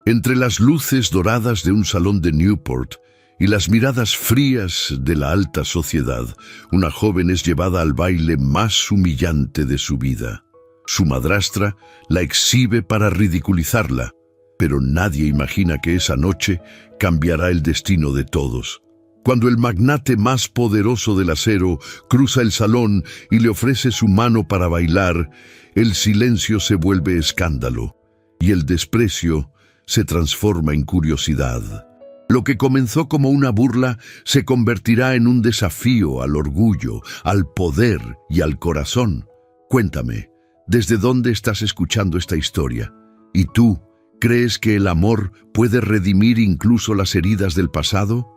Entre las luces doradas de un salón de Newport y las miradas frías de la alta sociedad, una joven es llevada al baile más humillante de su vida. Su madrastra la exhibe para ridiculizarla, pero nadie imagina que esa noche cambiará el destino de todos. Cuando el magnate más poderoso del acero cruza el salón y le ofrece su mano para bailar, el silencio se vuelve escándalo y el desprecio se transforma en curiosidad. Lo que comenzó como una burla se convertirá en un desafío al orgullo, al poder y al corazón. Cuéntame, ¿desde dónde estás escuchando esta historia? ¿Y tú, crees que el amor puede redimir incluso las heridas del pasado?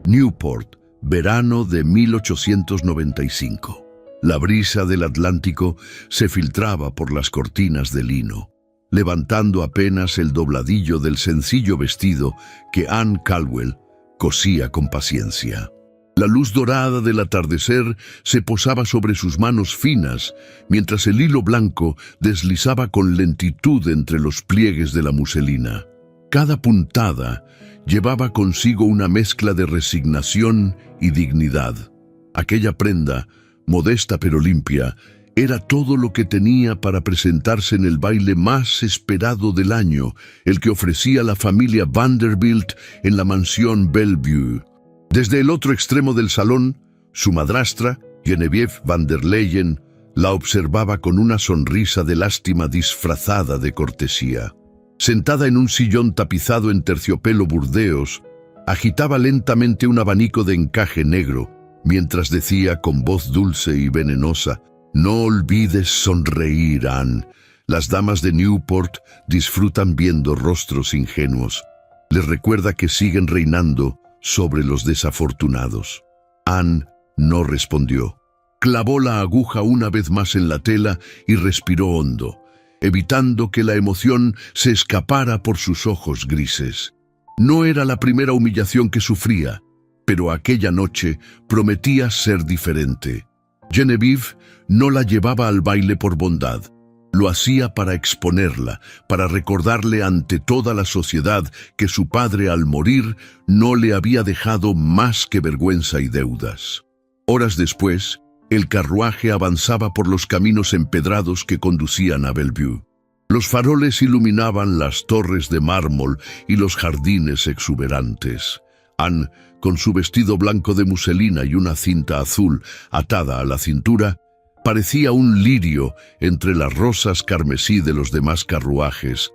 Newport, verano de 1895. La brisa del Atlántico se filtraba por las cortinas de lino, levantando apenas el dobladillo del sencillo vestido que Anne Caldwell cosía con paciencia. La luz dorada del atardecer se posaba sobre sus manos finas, mientras el hilo blanco deslizaba con lentitud entre los pliegues de la muselina. Cada puntada llevaba consigo una mezcla de resignación y dignidad. Aquella prenda, modesta pero limpia, era todo lo que tenía para presentarse en el baile más esperado del año, el que ofrecía la familia Vanderbilt en la mansión Bellevue. Desde el otro extremo del salón, su madrastra, Genevieve van der Leyen, la observaba con una sonrisa de lástima disfrazada de cortesía. Sentada en un sillón tapizado en terciopelo burdeos, agitaba lentamente un abanico de encaje negro, mientras decía con voz dulce y venenosa: «No olvides sonreír, Anne. Las damas de Newport disfrutan viendo rostros ingenuos. Les recuerda que siguen reinando sobre los desafortunados». Anne no respondió. Clavó la aguja una vez más en la tela y respiró hondo, evitando que la emoción se escapara por sus ojos grises. No era la primera humillación que sufría, pero aquella noche prometía ser diferente. Genevieve no la llevaba al baile por bondad. Lo hacía para exponerla, para recordarle ante toda la sociedad que su padre al morir no le había dejado más que vergüenza y deudas. Horas después, el carruaje avanzaba por los caminos empedrados que conducían a Bellevue. Los faroles iluminaban las torres de mármol y los jardines exuberantes. Anne, con su vestido blanco de muselina y una cinta azul atada a la cintura, parecía un lirio entre las rosas carmesí de los demás carruajes,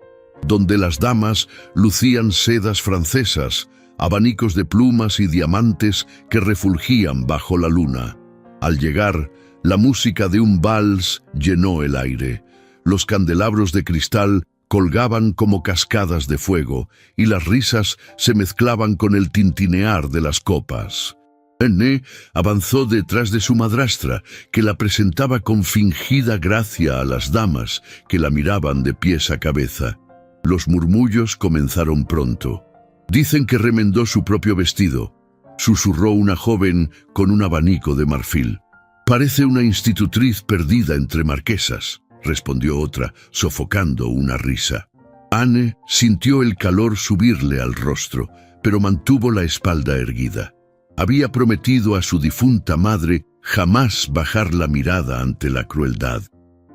donde las damas lucían sedas francesas, abanicos de plumas y diamantes que refulgían bajo la luna. Al llegar, la música de un vals llenó el aire. Los candelabros de cristal colgaban como cascadas de fuego y las risas se mezclaban con el tintinear de las copas. Anne avanzó detrás de su madrastra, que la presentaba con fingida gracia a las damas que la miraban de pies a cabeza. Los murmullos comenzaron pronto. «Dicen que remendó su propio vestido», susurró una joven con un abanico de marfil. «Parece una institutriz perdida entre marquesas», respondió otra, sofocando una risa. Anne sintió el calor subirle al rostro, pero mantuvo la espalda erguida. Había prometido a su difunta madre jamás bajar la mirada ante la crueldad.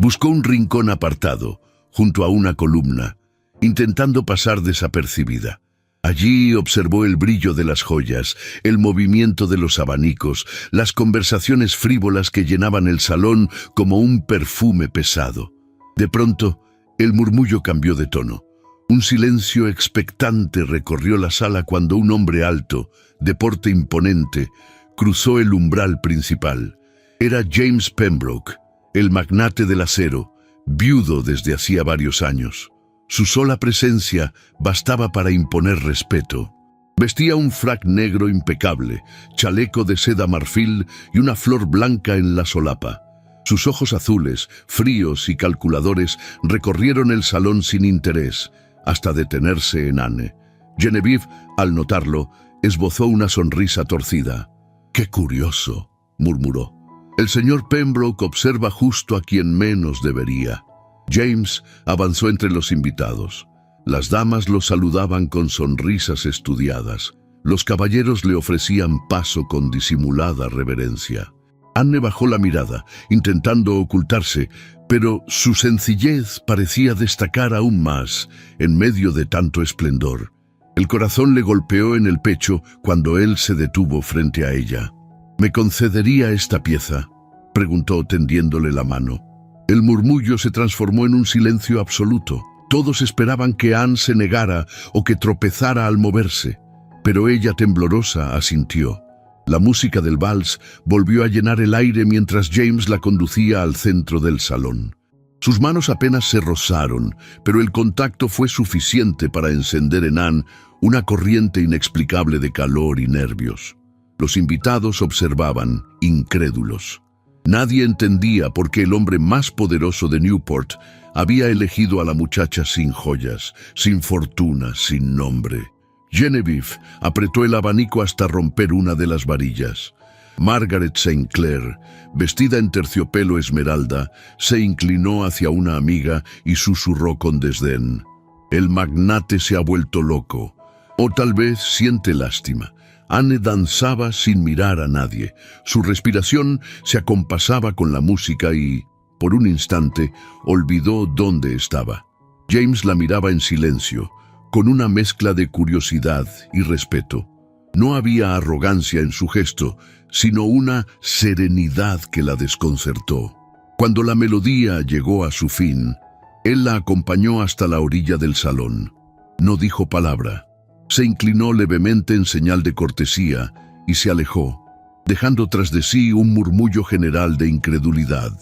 Buscó un rincón apartado, junto a una columna, intentando pasar desapercibida. Allí observó el brillo de las joyas, el movimiento de los abanicos, las conversaciones frívolas que llenaban el salón como un perfume pesado. De pronto, el murmullo cambió de tono. Un silencio expectante recorrió la sala cuando un hombre alto, de porte imponente, cruzó el umbral principal. Era James Pembroke, el magnate del acero, viudo desde hacía varios años. Su sola presencia bastaba para imponer respeto. Vestía un frac negro impecable, chaleco de seda marfil y una flor blanca en la solapa. Sus ojos azules, fríos y calculadores recorrieron el salón sin interés, hasta detenerse en Anne. Genevieve, al notarlo, esbozó una sonrisa torcida. «¡Qué curioso!», murmuró. «El señor Pembroke observa justo a quien menos debería». James avanzó entre los invitados. Las damas lo saludaban con sonrisas estudiadas. Los caballeros le ofrecían paso con disimulada reverencia. Anne bajó la mirada, intentando ocultarse, pero su sencillez parecía destacar aún más en medio de tanto esplendor. El corazón le golpeó en el pecho cuando él se detuvo frente a ella. ¿Me concedería esta pieza?, preguntó tendiéndole la mano. El murmullo se transformó en un silencio absoluto. Todos esperaban que Anne se negara o que tropezara al moverse, pero ella, temblorosa, asintió. La música del vals volvió a llenar el aire mientras James la conducía al centro del salón. Sus manos apenas se rozaron, pero el contacto fue suficiente para encender en Anne una corriente inexplicable de calor y nervios. Los invitados observaban, incrédulos. Nadie entendía por qué el hombre más poderoso de Newport había elegido a la muchacha sin joyas, sin fortuna, sin nombre. Genevieve apretó el abanico hasta romper una de las varillas. Margaret St. Clair, vestida en terciopelo esmeralda, se inclinó hacia una amiga y susurró con desdén: «El magnate se ha vuelto loco. O tal vez siente lástima». Anne danzaba sin mirar a nadie. Su respiración se acompasaba con la música y, por un instante, olvidó dónde estaba. James la miraba en silencio, con una mezcla de curiosidad y respeto. No había arrogancia en su gesto, sino una serenidad que la desconcertó. Cuando la melodía llegó a su fin, él la acompañó hasta la orilla del salón. No dijo palabra. Se inclinó levemente en señal de cortesía y se alejó, dejando tras de sí un murmullo general de incredulidad.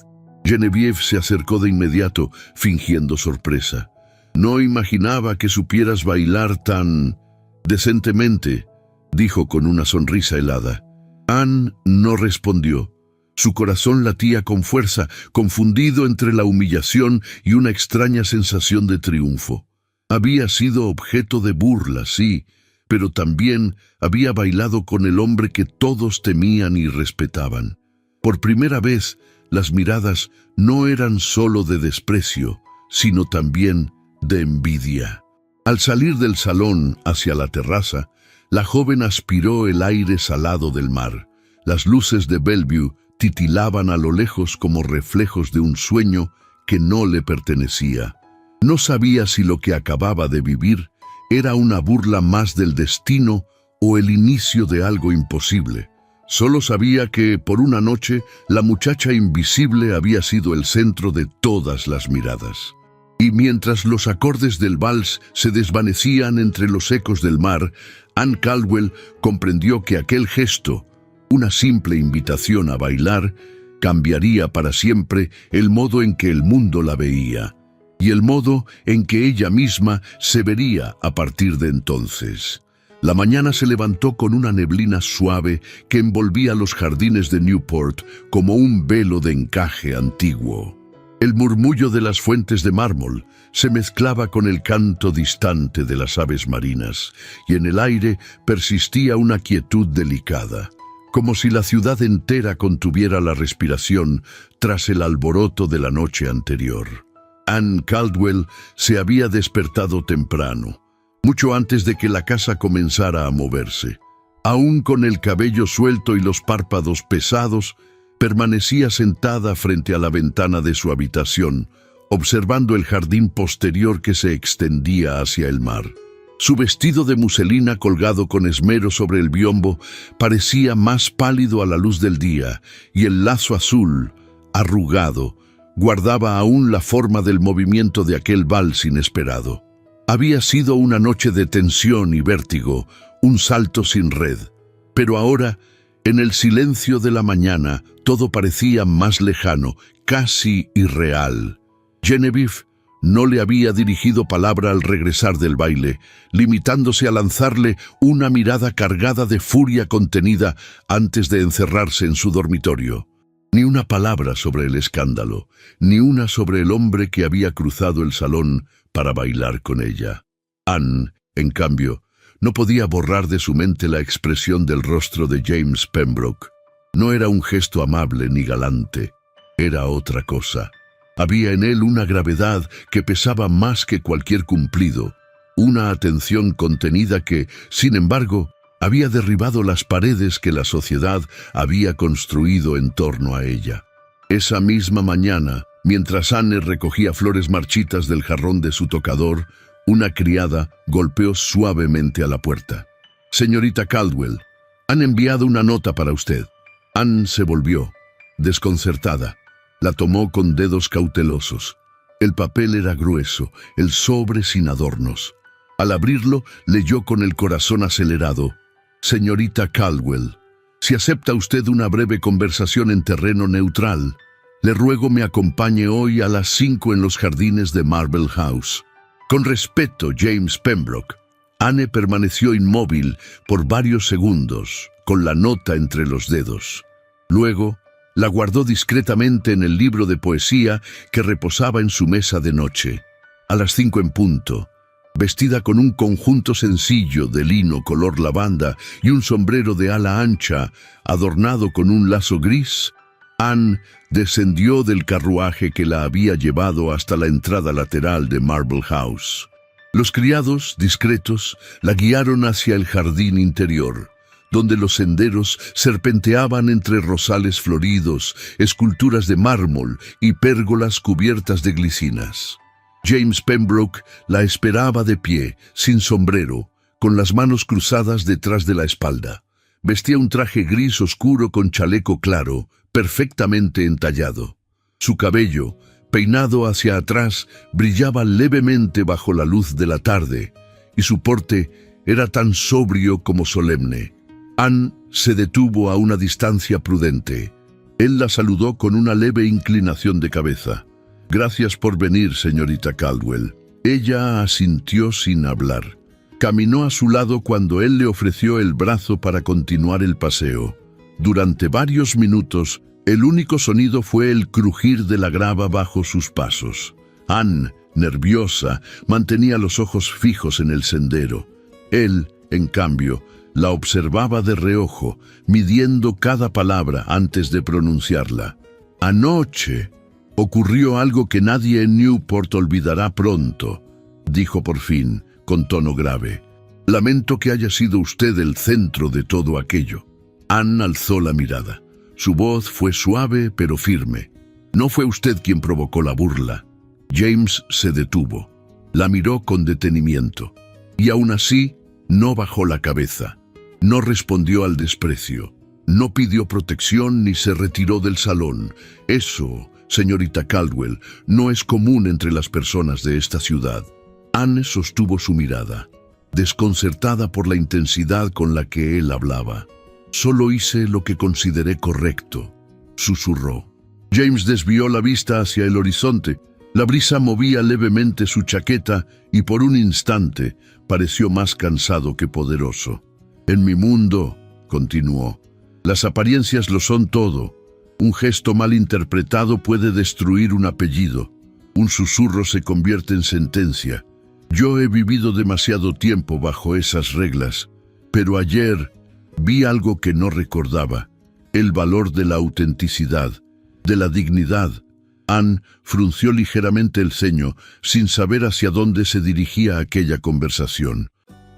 Genevieve se acercó de inmediato, fingiendo sorpresa. «No imaginaba que supieras bailar tan decentemente», dijo con una sonrisa helada. Anne no respondió. Su corazón latía con fuerza, confundido entre la humillación y una extraña sensación de triunfo. Había sido objeto de burla, sí, pero también había bailado con el hombre que todos temían y respetaban. Por primera vez, las miradas no eran solo de desprecio, sino también de envidia. Al salir del salón hacia la terraza, la joven aspiró el aire salado del mar. Las luces de Bellevue titilaban a lo lejos como reflejos de un sueño que no le pertenecía. No sabía si lo que acababa de vivir era una burla más del destino o el inicio de algo imposible. Solo sabía que, por una noche, la muchacha invisible había sido el centro de todas las miradas. Y mientras los acordes del vals se desvanecían entre los ecos del mar, Anne Caldwell comprendió que aquel gesto, una simple invitación a bailar, cambiaría para siempre el modo en que el mundo la veía, y el modo en que ella misma se vería a partir de entonces. La mañana se levantó con una neblina suave que envolvía los jardines de Newport como un velo de encaje antiguo. El murmullo de las fuentes de mármol se mezclaba con el canto distante de las aves marinas, y en el aire persistía una quietud delicada, como si la ciudad entera contuviera la respiración tras el alboroto de la noche anterior. Anne Caldwell se había despertado temprano, mucho antes de que la casa comenzara a moverse. Aún con el cabello suelto y los párpados pesados, permanecía sentada frente a la ventana de su habitación, observando el jardín posterior que se extendía hacia el mar. Su vestido de muselina colgado con esmero sobre el biombo parecía más pálido a la luz del día, y el lazo azul, arrugado, guardaba aún la forma del movimiento de aquel vals inesperado. Había sido una noche de tensión y vértigo, un salto sin red. Pero ahora, en el silencio de la mañana, todo parecía más lejano, casi irreal. Genevieve no le había dirigido palabra al regresar del baile, limitándose a lanzarle una mirada cargada de furia contenida antes de encerrarse en su dormitorio. Ni una palabra sobre el escándalo, ni una sobre el hombre que había cruzado el salón para bailar con ella. Anne, en cambio, no podía borrar de su mente la expresión del rostro de James Pembroke. No era un gesto amable ni galante, era otra cosa. Había en él una gravedad que pesaba más que cualquier cumplido, una atención contenida que, sin embargo, había derribado las paredes que la sociedad había construido en torno a ella. Esa misma mañana, mientras Anne recogía flores marchitas del jarrón de su tocador, una criada golpeó suavemente a la puerta. «Señorita Caldwell, han enviado una nota para usted». Anne se volvió, desconcertada. La tomó con dedos cautelosos. El papel era grueso, el sobre sin adornos. Al abrirlo, leyó con el corazón acelerado: «Señorita Caldwell, si acepta usted una breve conversación en terreno neutral, le ruego me acompañe hoy a las 5 en los jardines de Marble House. Con respeto, James Pembroke». Anne permaneció inmóvil por varios segundos, con la nota entre los dedos. Luego, la guardó discretamente en el libro de poesía que reposaba en su mesa de noche. A las 5 en punto, vestida con un conjunto sencillo de lino color lavanda y un sombrero de ala ancha adornado con un lazo gris, Anne descendió del carruaje que la había llevado hasta la entrada lateral de Marble House. Los criados, discretos, la guiaron hacia el jardín interior, donde los senderos serpenteaban entre rosales floridos, esculturas de mármol y pérgolas cubiertas de glicinas. James Pembroke la esperaba de pie, sin sombrero, con las manos cruzadas detrás de la espalda. Vestía un traje gris oscuro con chaleco claro, perfectamente entallado. Su cabello, peinado hacia atrás, brillaba levemente bajo la luz de la tarde, y su porte era tan sobrio como solemne. Anne se detuvo a una distancia prudente. Él la saludó con una leve inclinación de cabeza. «Gracias por venir, señorita Caldwell». Ella asintió sin hablar. Caminó a su lado cuando él le ofreció el brazo para continuar el paseo. Durante varios minutos, el único sonido fue el crujir de la grava bajo sus pasos. Anne, nerviosa, mantenía los ojos fijos en el sendero. Él, en cambio, la observaba de reojo, midiendo cada palabra antes de pronunciarla. «Anoche ocurrió algo que nadie en Newport olvidará pronto», dijo por fin, con tono grave. «Lamento que haya sido usted el centro de todo aquello». Anne alzó la mirada. Su voz fue suave pero firme. «No fue usted quien provocó la burla». James se detuvo. La miró con detenimiento. Y aún así, no bajó la cabeza. No respondió al desprecio. No pidió protección ni se retiró del salón. Eso, señorita Caldwell, no es común entre las personas de esta ciudad. Anne sostuvo su mirada, desconcertada por la intensidad con la que él hablaba. «Solo hice lo que consideré correcto», susurró. James desvió la vista hacia el horizonte. La brisa movía levemente su chaqueta y por un instante pareció más cansado que poderoso. «En mi mundo», continuó, «las apariencias lo son todo. Un gesto mal interpretado puede destruir un apellido. Un susurro se convierte en sentencia. Yo he vivido demasiado tiempo bajo esas reglas, pero ayer vi algo que no recordaba: el valor de la autenticidad, de la dignidad». Anne frunció ligeramente el ceño, sin saber hacia dónde se dirigía aquella conversación.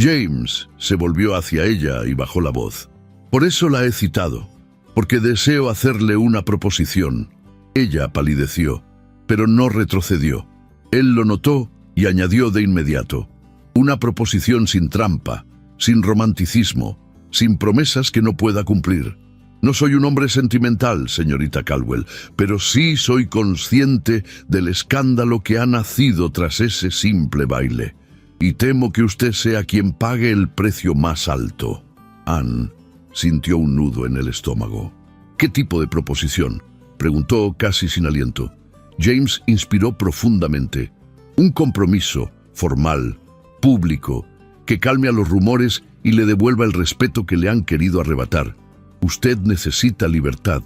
James se volvió hacia ella y bajó la voz. «Por eso la he citado, porque deseo hacerle una proposición». Ella palideció, pero no retrocedió. Él lo notó y añadió de inmediato: «Una proposición sin trampa, sin romanticismo, sin promesas que no pueda cumplir. No soy un hombre sentimental, señorita Caldwell, pero sí soy consciente del escándalo que ha nacido tras ese simple baile. Y temo que usted sea quien pague el precio más alto». Anne sintió un nudo en el estómago. «¿Qué tipo de proposición?», preguntó casi sin aliento. James inspiró profundamente. «Un compromiso, formal, público, que calme a los rumores y le devuelva el respeto que le han querido arrebatar. Usted necesita libertad.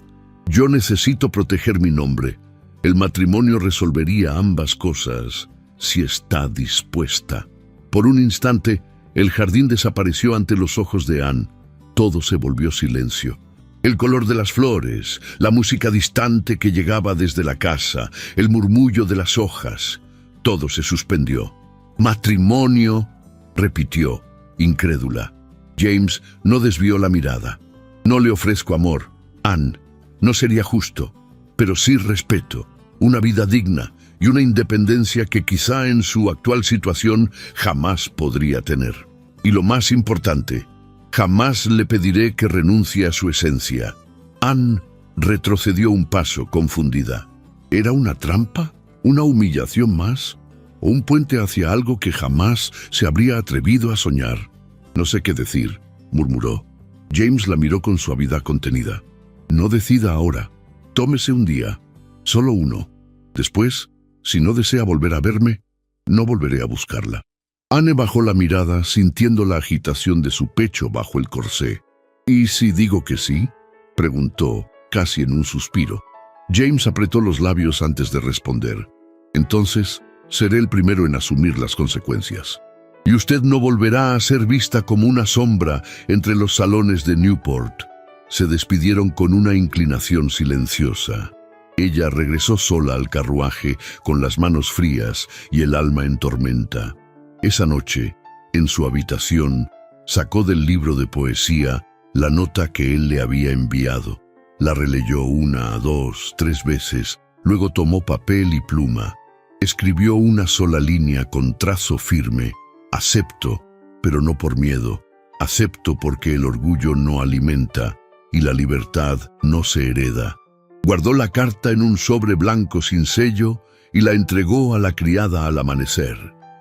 Yo necesito proteger mi nombre. El matrimonio resolvería ambas cosas si está dispuesta». Por un instante, el jardín desapareció ante los ojos de Anne. Todo se volvió silencio. El color de las flores, la música distante que llegaba desde la casa, el murmullo de las hojas, todo se suspendió. Matrimonio, repitió, incrédula. James no desvió la mirada. No le ofrezco amor, Anne. No sería justo, pero sí respeto, una vida digna y una independencia que quizá en su actual situación jamás podría tener. Y lo más importante, jamás le pediré que renuncie a su esencia. Anne retrocedió un paso, confundida. ¿Era una trampa? ¿Una humillación más? ¿O un puente hacia algo que jamás se habría atrevido a soñar? No sé qué decir, murmuró. James la miró con suavidad contenida. No decida ahora. Tómese un día, solo uno. Después, si no desea volver a verme, no volveré a buscarla. Anne bajó la mirada, sintiendo la agitación de su pecho bajo el corsé. ¿Y si digo que sí?, preguntó, casi en un suspiro. James apretó los labios antes de responder. Entonces, seré el primero en asumir las consecuencias. Y usted no volverá a ser vista como una sombra entre los salones de Newport. Se despidieron con una inclinación silenciosa. Ella regresó sola al carruaje, con las manos frías y el alma en tormenta. Esa noche, en su habitación, sacó del libro de poesía la nota que él le había enviado. La releyó 1, 2, 3 veces, luego tomó papel y pluma. Escribió una sola línea con trazo firme. Acepto, pero no por miedo. Acepto porque el orgullo no alimenta y la libertad no se hereda. Guardó la carta en un sobre blanco sin sello y la entregó a la criada al amanecer.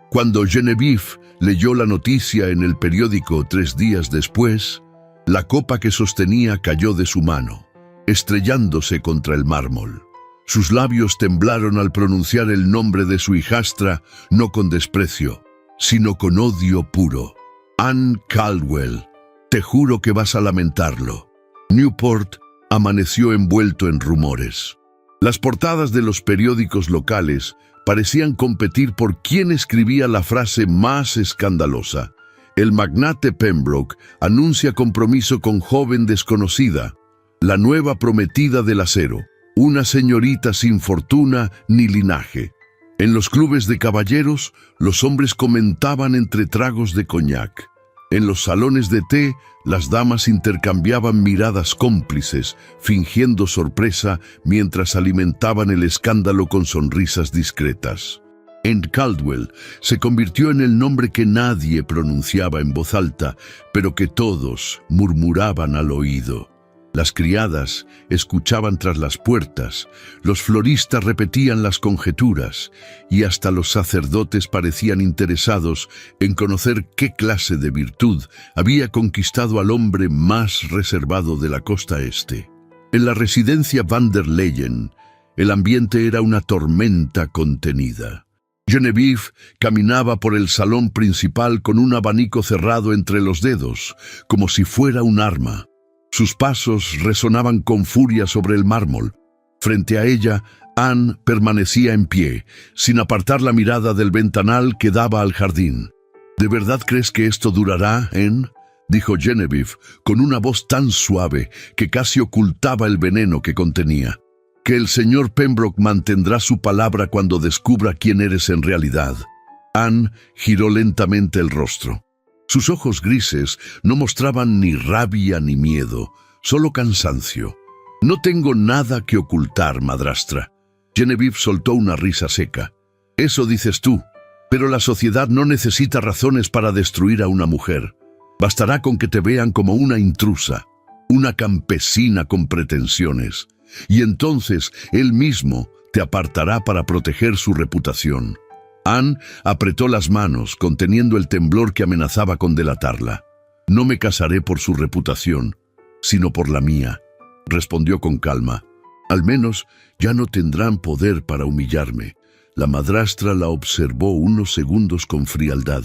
Cuando Genevieve leyó la noticia en el periódico 3 días después, la copa que sostenía cayó de su mano, estrellándose contra el mármol. Sus labios temblaron al pronunciar el nombre de su hijastra, no con desprecio, sino con odio puro. Anne Caldwell, te juro que vas a lamentarlo. Newport amaneció envuelto en rumores. Las portadas de los periódicos locales parecían competir por quién escribía la frase más escandalosa. El magnate Pembroke anuncia compromiso con joven desconocida, la nueva prometida del acero, una señorita sin fortuna ni linaje. En los clubes de caballeros, los hombres comentaban entre tragos de coñac. En los salones de té, las damas intercambiaban miradas cómplices, fingiendo sorpresa mientras alimentaban el escándalo con sonrisas discretas. Anne Caldwell se convirtió en el nombre que nadie pronunciaba en voz alta, pero que todos murmuraban al oído. Las criadas escuchaban tras las puertas, los floristas repetían las conjeturas y hasta los sacerdotes parecían interesados en conocer qué clase de virtud había conquistado al hombre más reservado de la costa este. En la residencia Van der Leyen, el ambiente era una tormenta contenida. Genevieve caminaba por el salón principal con un abanico cerrado entre los dedos, como si fuera un arma. Sus pasos resonaban con furia sobre el mármol. Frente a ella, Anne permanecía en pie, sin apartar la mirada del ventanal que daba al jardín. ¿De verdad crees que esto durará, Anne?, dijo Genevieve, con una voz tan suave que casi ocultaba el veneno que contenía. Que el señor Pembroke mantendrá su palabra cuando descubra quién eres en realidad. Anne giró lentamente el rostro. Sus ojos grises no mostraban ni rabia ni miedo, solo cansancio. No tengo nada que ocultar, madrastra. Genevieve soltó una risa seca. Eso dices tú, pero la sociedad no necesita razones para destruir a una mujer. Bastará con que te vean como una intrusa, una campesina con pretensiones, y entonces él mismo te apartará para proteger su reputación. Anne apretó las manos, conteniendo el temblor que amenazaba con delatarla. No me casaré por su reputación, sino por la mía, respondió con calma. Al menos ya no tendrán poder para humillarme. La madrastra la observó unos segundos con frialdad.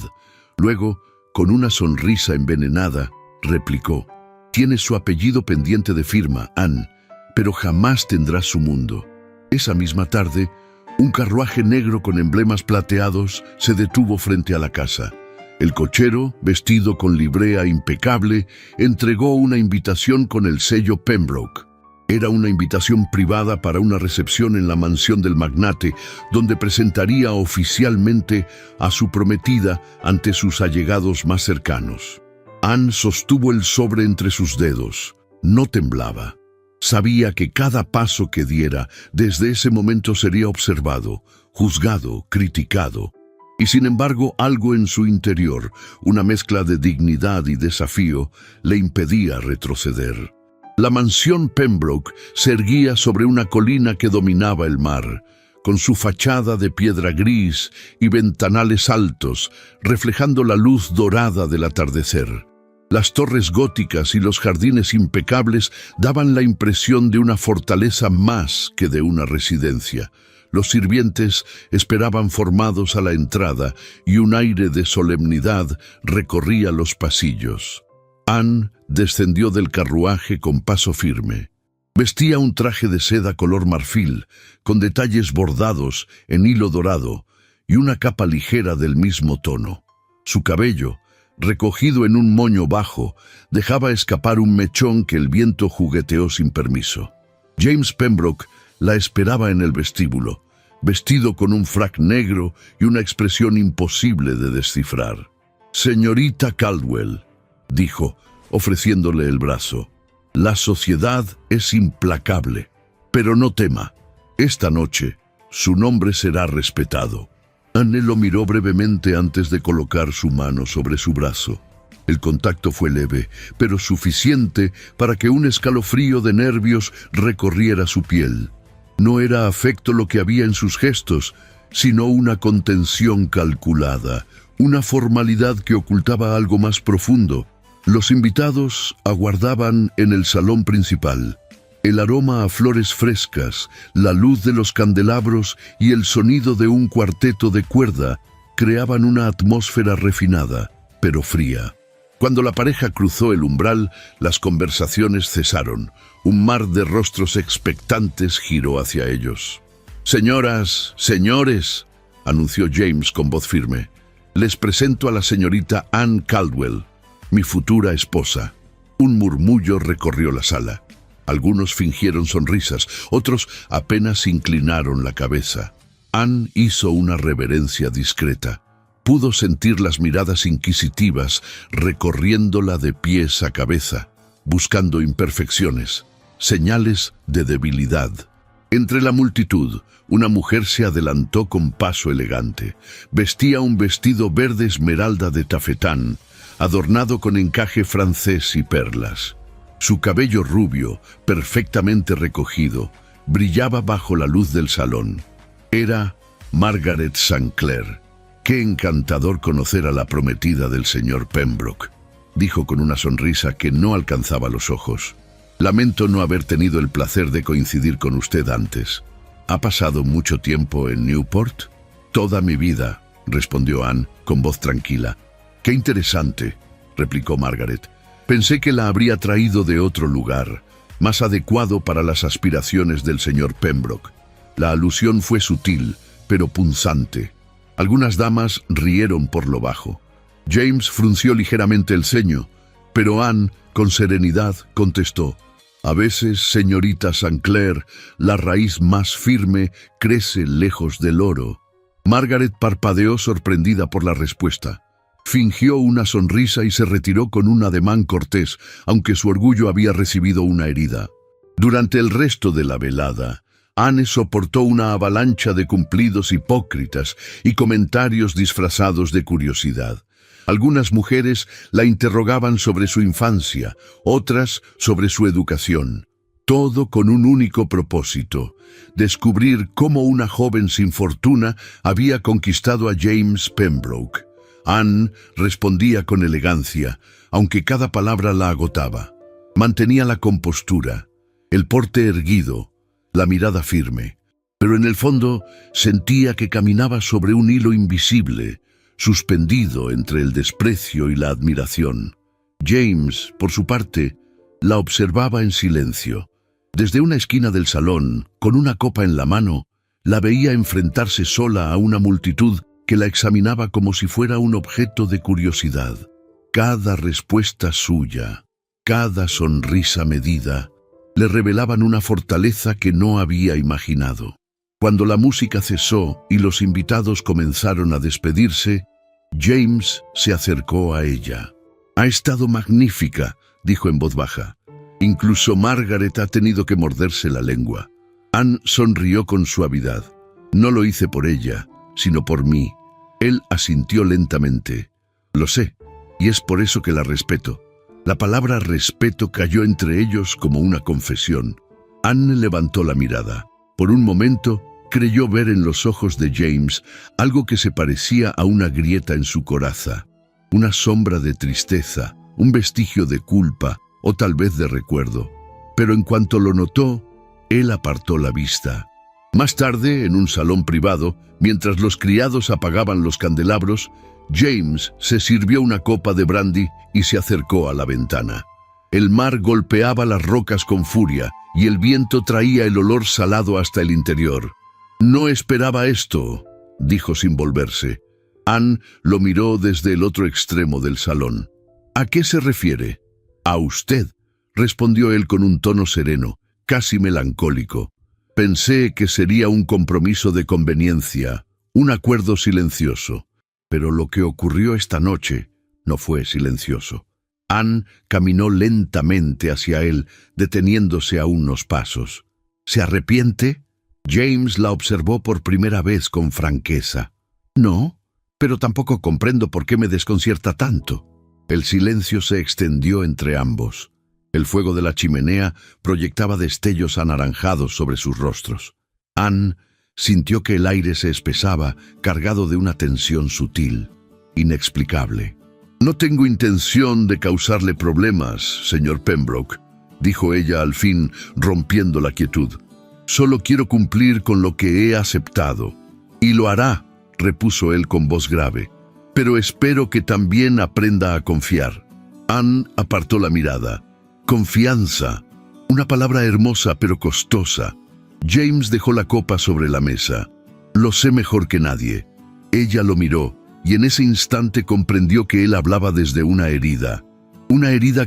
Luego, con una sonrisa envenenada, replicó: Tienes su apellido pendiente de firma, Anne, pero jamás tendrás su mundo. Esa misma tarde, un carruaje negro con emblemas plateados se detuvo frente a la casa. El cochero, vestido con librea impecable, entregó una invitación con el sello Pembroke. Era una invitación privada para una recepción en la mansión del magnate, donde presentaría oficialmente a su prometida ante sus allegados más cercanos. Anne sostuvo el sobre entre sus dedos. No temblaba. Sabía que cada paso que diera desde ese momento sería observado, juzgado, criticado. Y sin embargo, algo en su interior, una mezcla de dignidad y desafío, le impedía retroceder. La mansión Pembroke se erguía sobre una colina que dominaba el mar, con su fachada de piedra gris y ventanales altos, reflejando la luz dorada del atardecer. Las torres góticas y los jardines impecables daban la impresión de una fortaleza más que de una residencia. Los sirvientes esperaban formados a la entrada y un aire de solemnidad recorría los pasillos. Anne descendió del carruaje con paso firme. Vestía un traje de seda color marfil, con detalles bordados en hilo dorado, y una capa ligera del mismo tono. Su cabello, recogido en un moño bajo, dejaba escapar un mechón que el viento jugueteó sin permiso. James Pembroke la esperaba en el vestíbulo, vestido con un frac negro y una expresión imposible de descifrar. «Señorita Caldwell», dijo, ofreciéndole el brazo. «La sociedad es implacable, pero no tema. Esta noche su nombre será respetado». Anne lo miró brevemente antes de colocar su mano sobre su brazo. El contacto fue leve, pero suficiente para que un escalofrío de nervios recorriera su piel. No era afecto lo que había en sus gestos, sino una contención calculada, una formalidad que ocultaba algo más profundo. Los invitados aguardaban en el salón principal. El aroma a flores frescas, la luz de los candelabros y el sonido de un cuarteto de cuerda creaban una atmósfera refinada, pero fría. Cuando la pareja cruzó el umbral, las conversaciones cesaron. Un mar de rostros expectantes giró hacia ellos. «Señoras, señores», anunció James con voz firme, «les presento a la señorita Anne Caldwell, mi futura esposa». Un murmullo recorrió la sala. Algunos fingieron sonrisas, otros apenas inclinaron la cabeza. Anne hizo una reverencia discreta. Pudo sentir las miradas inquisitivas recorriéndola de pies a cabeza, buscando imperfecciones, señales de debilidad. Entre la multitud, una mujer se adelantó con paso elegante. Vestía un vestido verde esmeralda de tafetán, adornado con encaje francés y perlas. Su cabello rubio, perfectamente recogido, brillaba bajo la luz del salón. Era Margaret St. Clair. «Qué encantador conocer a la prometida del señor Pembroke», dijo con una sonrisa que no alcanzaba los ojos. «Lamento no haber tenido el placer de coincidir con usted antes. ¿Ha pasado mucho tiempo en Newport?» «Toda mi vida», respondió Anne con voz tranquila. «Qué interesante», replicó Margaret. «Pensé que la habría traído de otro lugar, más adecuado para las aspiraciones del señor Pembroke». La alusión fue sutil, pero punzante. Algunas damas rieron por lo bajo. James frunció ligeramente el ceño, pero Anne, con serenidad, contestó: «A veces, señorita St. Clair, la raíz más firme crece lejos del oro». Margaret parpadeó sorprendida por la respuesta. Fingió una sonrisa y se retiró con un ademán cortés, aunque su orgullo había recibido una herida. Durante el resto de la velada, Anne soportó una avalancha de cumplidos hipócritas y comentarios disfrazados de curiosidad. Algunas mujeres la interrogaban sobre su infancia, otras sobre su educación. Todo con un único propósito: descubrir cómo una joven sin fortuna había conquistado a James Pembroke. Anne respondía con elegancia, aunque cada palabra la agotaba. Mantenía la compostura, el porte erguido, la mirada firme, pero en el fondo sentía que caminaba sobre un hilo invisible, suspendido entre el desprecio y la admiración. James, por su parte, la observaba en silencio. Desde una esquina del salón, con una copa en la mano, la veía enfrentarse sola a una multitud que la examinaba como si fuera un objeto de curiosidad. Cada respuesta suya, cada sonrisa medida, le revelaban una fortaleza que no había imaginado. Cuando la música cesó y los invitados comenzaron a despedirse, James se acercó a ella. «Ha estado magnífica», dijo en voz baja. «Incluso Margaret ha tenido que morderse la lengua». Anne sonrió con suavidad. «No lo hice por ella, sino por mí». Él asintió lentamente. «Lo sé, y es por eso que la respeto». La palabra respeto cayó entre ellos como una confesión. Anne levantó la mirada. Por un momento, creyó ver en los ojos de James algo que se parecía a una grieta en su coraza, una sombra de tristeza, un vestigio de culpa o tal vez de recuerdo. Pero en cuanto lo notó, él apartó la vista. Más tarde, en un salón privado, mientras los criados apagaban los candelabros, James se sirvió una copa de brandy y se acercó a la ventana. El mar golpeaba las rocas con furia y el viento traía el olor salado hasta el interior. «No esperaba esto», dijo sin volverse. Anne lo miró desde el otro extremo del salón. «¿A qué se refiere?» «A usted», respondió él con un tono sereno, casi melancólico. «Pensé que sería un compromiso de conveniencia, un acuerdo silencioso. Pero lo que ocurrió esta noche no fue silencioso». Anne caminó lentamente hacia él, deteniéndose a unos pasos. «¿Se arrepiente?» James la observó por primera vez con franqueza. «No, pero tampoco comprendo por qué me desconcierta tanto». El silencio se extendió entre ambos. El fuego de la chimenea proyectaba destellos anaranjados sobre sus rostros. Anne sintió que el aire se espesaba, cargado de una tensión sutil, inexplicable. «No tengo intención de causarle problemas, señor Pembroke», dijo ella al fin, rompiendo la quietud. «Solo quiero cumplir con lo que he aceptado». «Y lo hará», repuso él con voz grave. «Pero espero que también aprenda a confiar». Anne apartó la mirada. «Confianza. Una palabra hermosa pero costosa». James dejó la copa sobre la mesa. «Lo sé mejor que nadie». Ella lo miró, y en ese instante comprendió que él hablaba desde una herida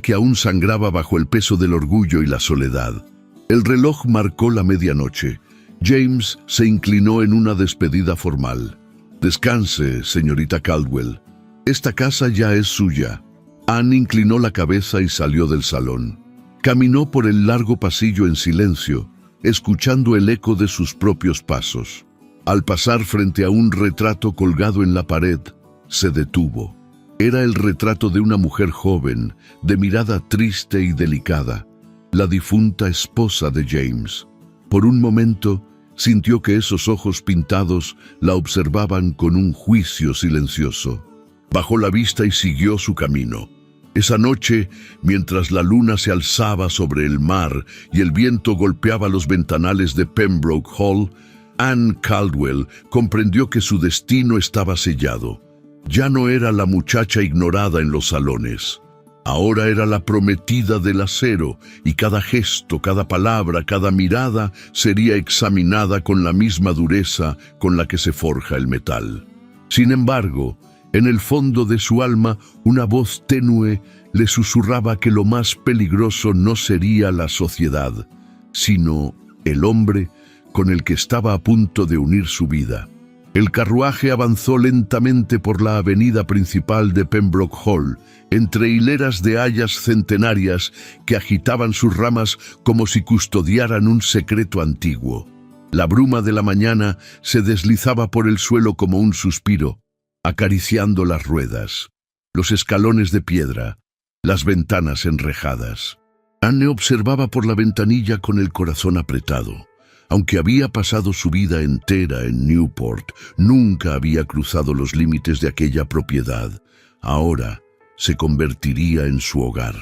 que aún sangraba bajo el peso del orgullo y la soledad. El reloj marcó la medianoche. James se inclinó en una despedida formal. «Descanse, señorita Caldwell. Esta casa ya es suya». Anne inclinó la cabeza y salió del salón. Caminó por el largo pasillo en silencio, escuchando el eco de sus propios pasos. Al pasar frente a un retrato colgado en la pared, se detuvo. Era el retrato de una mujer joven, de mirada triste y delicada, la difunta esposa de James. Por un momento, sintió que esos ojos pintados la observaban con un juicio silencioso. Bajó la vista y siguió su camino. Esa noche, mientras la luna se alzaba sobre el mar y el viento golpeaba los ventanales de Pembroke Hall, Anne Caldwell comprendió que su destino estaba sellado. Ya no era la muchacha ignorada en los salones. Ahora era la prometida del acero, y cada gesto, cada palabra, cada mirada sería examinada con la misma dureza con la que se forja el metal. Sin embargo, en el fondo de su alma, una voz tenue le susurraba que lo más peligroso no sería la sociedad, sino el hombre con el que estaba a punto de unir su vida. El carruaje avanzó lentamente por la avenida principal de Pembroke Hall, entre hileras de hayas centenarias que agitaban sus ramas como si custodiaran un secreto antiguo. La bruma de la mañana se deslizaba por el suelo como un suspiro, acariciando las ruedas, los escalones de piedra, las ventanas enrejadas. Anne observaba por la ventanilla con el corazón apretado. Aunque había pasado su vida entera en Newport, nunca había cruzado los límites de aquella propiedad. Ahora se convertiría en su hogar.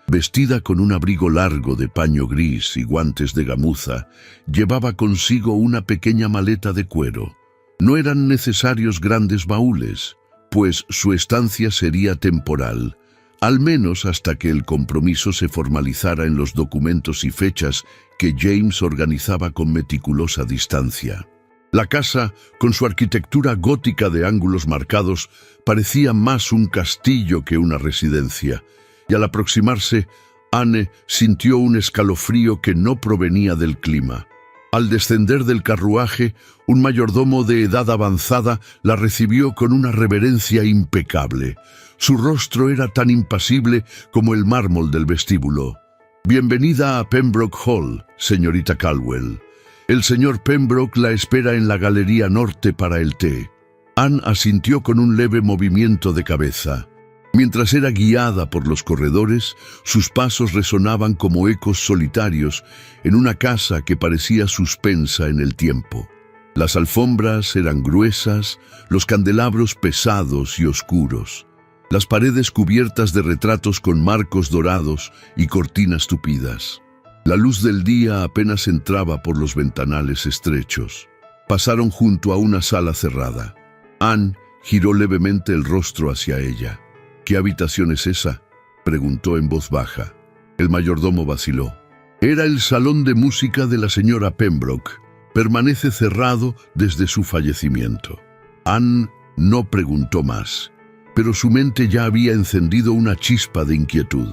Vestida con un abrigo largo de paño gris y guantes de gamuza, llevaba consigo una pequeña maleta de cuero. No eran necesarios grandes baúles, pues su estancia sería temporal, al menos hasta que el compromiso se formalizara en los documentos y fechas que James organizaba con meticulosa distancia. La casa, con su arquitectura gótica de ángulos marcados, parecía más un castillo que una residencia, y al aproximarse, Anne sintió un escalofrío que no provenía del clima. Al descender del carruaje, un mayordomo de edad avanzada la recibió con una reverencia impecable. Su rostro era tan impasible como el mármol del vestíbulo. «Bienvenida a Pembroke Hall, señorita Caldwell. El señor Pembroke la espera en la galería norte para el té». Anne asintió con un leve movimiento de cabeza. Mientras era guiada por los corredores, sus pasos resonaban como ecos solitarios en una casa que parecía suspensa en el tiempo. Las alfombras eran gruesas, los candelabros pesados y oscuros, las paredes cubiertas de retratos con marcos dorados y cortinas tupidas. La luz del día apenas entraba por los ventanales estrechos. Pasaron junto a una sala cerrada. Anne giró levemente el rostro hacia ella. «¿Qué habitación es esa?», preguntó en voz baja. El mayordomo vaciló. «Era el salón de música de la señora Pembroke. Permanece cerrado desde su fallecimiento». Anne no preguntó más, pero su mente ya había encendido una chispa de inquietud.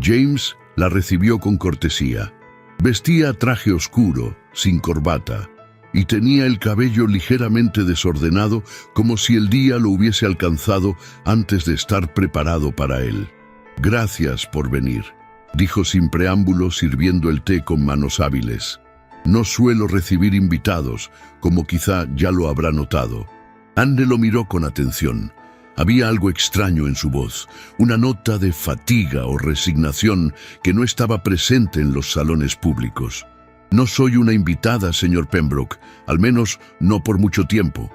James la recibió con cortesía. Vestía traje oscuro, sin corbata, y tenía el cabello ligeramente desordenado, como si el día lo hubiese alcanzado antes de estar preparado para él. «Gracias por venir», dijo sin preámbulo, sirviendo el té con manos hábiles. «No suelo recibir invitados, como quizá ya lo habrá notado». Anne lo miró con atención. Había algo extraño en su voz, una nota de fatiga o resignación que no estaba presente en los salones públicos. «No soy una invitada, señor Pembroke, al menos no por mucho tiempo».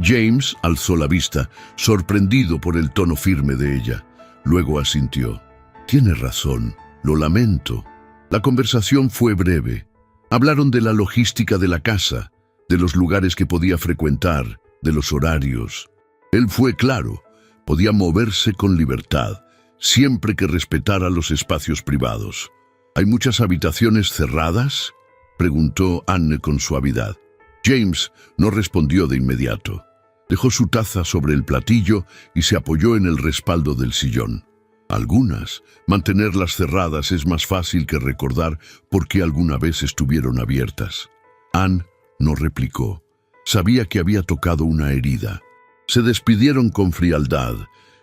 James alzó la vista, sorprendido por el tono firme de ella. Luego asintió. «Tiene razón, lo lamento». La conversación fue breve. Hablaron de la logística de la casa, de los lugares que podía frecuentar, de los horarios. Él fue claro, podía moverse con libertad, siempre que respetara los espacios privados. «¿Hay muchas habitaciones cerradas?», preguntó Anne con suavidad. James no respondió de inmediato. Dejó su taza sobre el platillo y se apoyó en el respaldo del sillón. «Algunas. Mantenerlas cerradas es más fácil que recordar por qué alguna vez estuvieron abiertas». Anne no replicó. Sabía que había tocado una herida. Se despidieron con frialdad,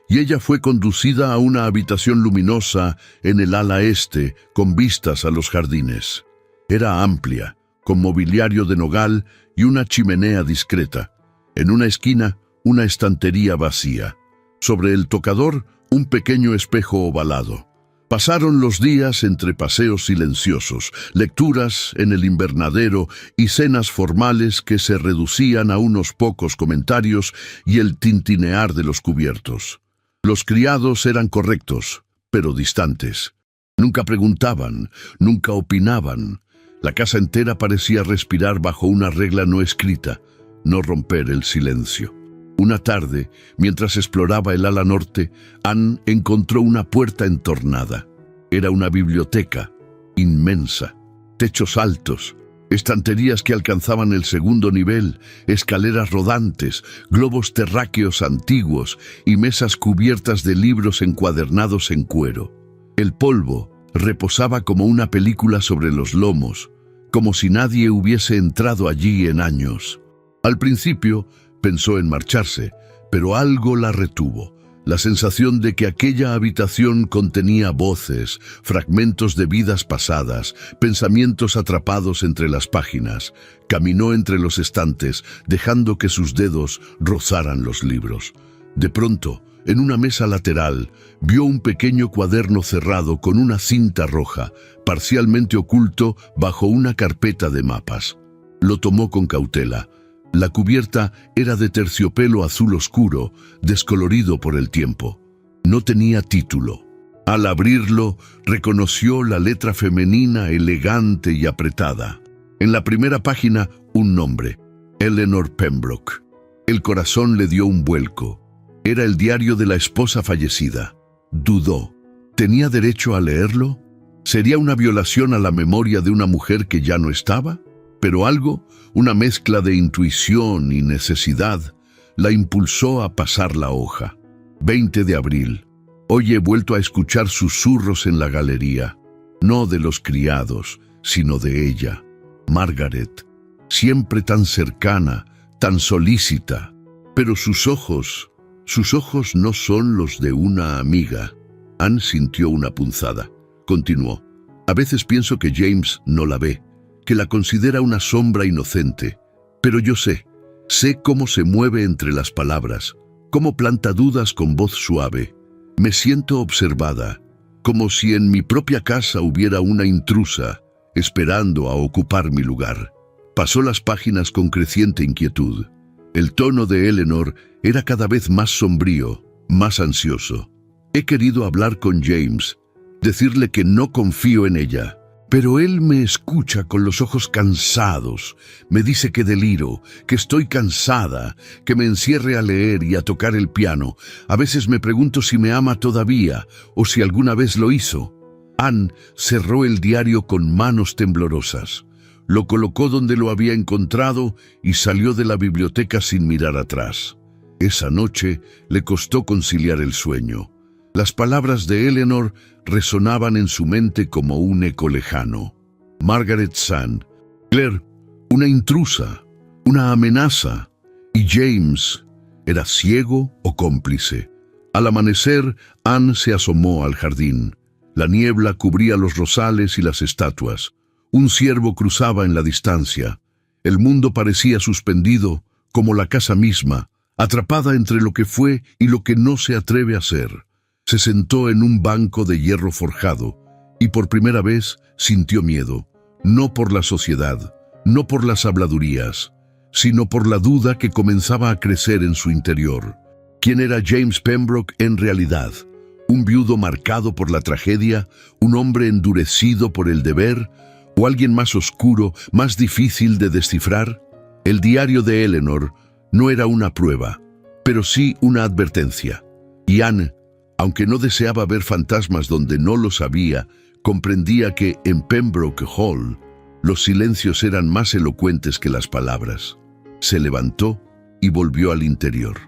y ella fue conducida a una habitación luminosa en el ala este, con vistas a los jardines. Era amplia, con mobiliario de nogal y una chimenea discreta. En una esquina, una estantería vacía. Sobre el tocador, un pequeño espejo ovalado. Pasaron los días entre paseos silenciosos, lecturas en el invernadero y cenas formales que se reducían a unos pocos comentarios y el tintinear de los cubiertos. Los criados eran correctos, pero distantes. Nunca preguntaban, nunca opinaban. La casa entera parecía respirar bajo una regla no escrita: no romper el silencio. Una tarde, mientras exploraba el ala norte, Anne encontró una puerta entornada. Era una biblioteca, inmensa, techos altos, estanterías que alcanzaban el segundo nivel, escaleras rodantes, globos terráqueos antiguos y mesas cubiertas de libros encuadernados en cuero. El polvo reposaba como una película sobre los lomos, como si nadie hubiese entrado allí en años. Al principio pensó en marcharse, pero algo la retuvo. La sensación de que aquella habitación contenía voces, fragmentos de vidas pasadas, pensamientos atrapados entre las páginas. Caminó entre los estantes, dejando que sus dedos rozaran los libros. De pronto, en una mesa lateral, vio un pequeño cuaderno cerrado con una cinta roja, parcialmente oculto bajo una carpeta de mapas. Lo tomó con cautela. La cubierta era de terciopelo azul oscuro, descolorido por el tiempo. No tenía título. Al abrirlo, reconoció la letra femenina elegante y apretada. En la primera página, un nombre: Eleanor Pembroke. El corazón le dio un vuelco. Era el diario de la esposa fallecida. Dudó. ¿Tenía derecho a leerlo? ¿Sería una violación a la memoria de una mujer que ya no estaba? Pero algo, una mezcla de intuición y necesidad, la impulsó a pasar la hoja. 20 de abril. Hoy he vuelto a escuchar susurros en la galería. no de los criados, sino de ella, Margaret, siempre tan cercana, tan solícita. Pero sus ojos no son los de una amiga. Anne sintió una punzada. Continuó. A veces pienso que James no la ve, que la considera una sombra inocente. Pero yo sé cómo se mueve entre las palabras, cómo planta dudas con voz suave. Me siento observada, como si en mi propia casa hubiera una intrusa, esperando a ocupar mi lugar. Pasó las páginas con creciente inquietud. El tono de Eleanor era cada vez más sombrío, más ansioso. He querido hablar con James, decirle que no confío en ella, pero él me escucha con los ojos cansados. Me dice que deliro, que estoy cansada, que me encierre a leer y a tocar el piano. A veces me pregunto si me ama todavía o si alguna vez lo hizo. Anne cerró el diario con manos temblorosas. Lo colocó donde lo había encontrado y salió de la biblioteca sin mirar atrás. Esa noche le costó conciliar el sueño. Las palabras de Eleanor resonaban en su mente como un eco lejano. Margaret Sand, Claire, una intrusa, una amenaza. ¿Y James era ciego o cómplice? Al amanecer, Anne se asomó al jardín. La niebla cubría los rosales y las estatuas. Un ciervo cruzaba en la distancia. El mundo parecía suspendido, como la casa misma, atrapada entre lo que fue y lo que no se atreve a ser. Se sentó en un banco de hierro forjado y por primera vez sintió miedo, no por la sociedad, no por las habladurías, sino por la duda que comenzaba a crecer en su interior. ¿Quién era James Pembroke en realidad? ¿Un viudo marcado por la tragedia? ¿Un hombre endurecido por el deber? ¿O alguien más oscuro, más difícil de descifrar? El diario de Eleanor no era una prueba, pero sí una advertencia. Y Anne, aunque no deseaba ver fantasmas donde no los había, comprendía que en Pembroke Hall los silencios eran más elocuentes que las palabras. Se levantó y volvió al interior.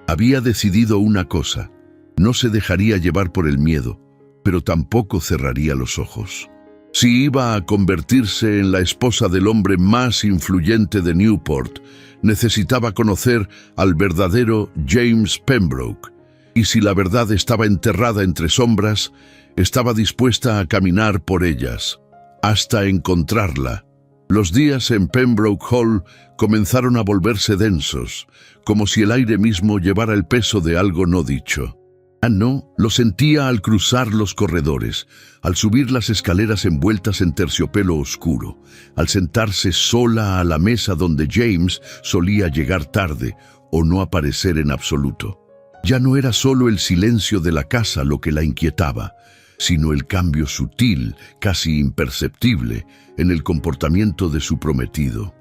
Había decidido una cosa: no se dejaría llevar por el miedo, pero tampoco cerraría los ojos. Si iba a convertirse en la esposa del hombre más influyente de Newport, necesitaba conocer al verdadero James Pembroke. Y si la verdad estaba enterrada entre sombras, estaba dispuesta a caminar por ellas, hasta encontrarla. Los días en Pembroke Hall comenzaron a volverse densos, como si el aire mismo llevara el peso de algo no dicho. Anne lo sentía al cruzar los corredores, al subir las escaleras envueltas en terciopelo oscuro, al sentarse sola a la mesa donde James solía llegar tarde o no aparecer en absoluto. Ya no era solo el silencio de la casa lo que la inquietaba, sino el cambio sutil, casi imperceptible, en el comportamiento de su prometido.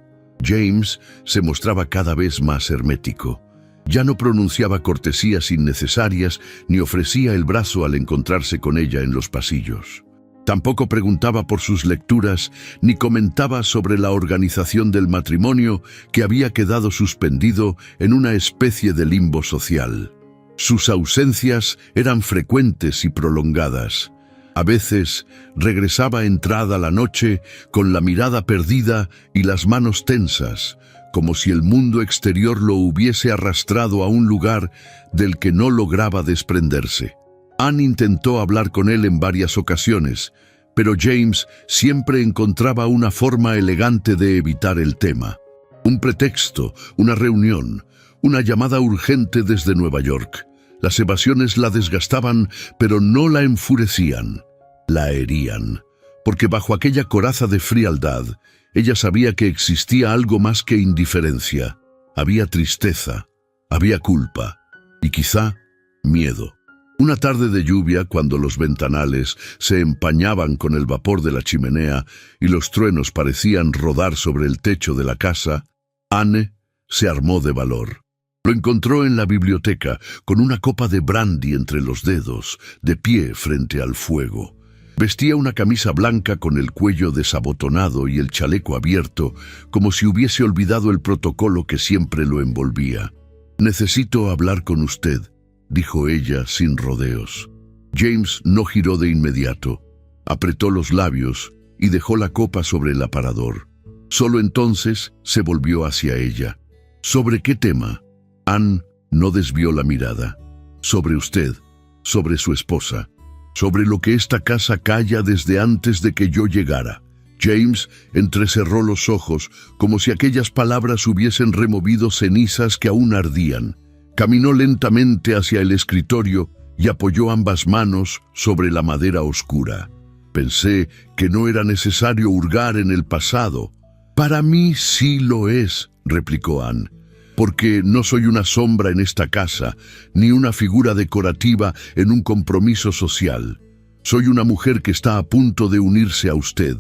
James se mostraba cada vez más hermético. Ya no pronunciaba cortesías innecesarias ni ofrecía el brazo al encontrarse con ella en los pasillos. Tampoco preguntaba por sus lecturas ni comentaba sobre la organización del matrimonio que había quedado suspendido en una especie de limbo social. Sus ausencias eran frecuentes y prolongadas. A veces regresaba entrada la noche con la mirada perdida y las manos tensas, como si el mundo exterior lo hubiese arrastrado a un lugar del que no lograba desprenderse. Anne intentó hablar con él en varias ocasiones, pero James siempre encontraba una forma elegante de evitar el tema. Un pretexto, una reunión, una llamada urgente desde Nueva York. Las evasiones la desgastaban, pero no la enfurecían, la herían, porque bajo aquella coraza de frialdad, ella sabía que existía algo más que indiferencia. Había tristeza, había culpa y quizá miedo. Una tarde de lluvia, cuando los ventanales se empañaban con el vapor de la chimenea y los truenos parecían rodar sobre el techo de la casa, Anne se armó de valor. Lo encontró en la biblioteca, con una copa de brandy entre los dedos, de pie frente al fuego. Vestía una camisa blanca con el cuello desabotonado y el chaleco abierto, como si hubiese olvidado el protocolo que siempre lo envolvía. «Necesito hablar con usted», dijo ella sin rodeos. James no giró de inmediato. Apretó los labios y dejó la copa sobre el aparador. Solo entonces se volvió hacia ella. ¿Sobre qué tema? Anne no desvió la mirada. Sobre usted, sobre su esposa, sobre lo que esta casa calla desde antes de que yo llegara. James entrecerró los ojos como si aquellas palabras hubiesen removido cenizas que aún ardían. Caminó lentamente hacia el escritorio y apoyó ambas manos sobre la madera oscura. Pensé que no era necesario hurgar en el pasado. Para mí sí lo es, replicó Anne, porque no soy una sombra en esta casa, ni una figura decorativa en un compromiso social. Soy una mujer que está a punto de unirse a usted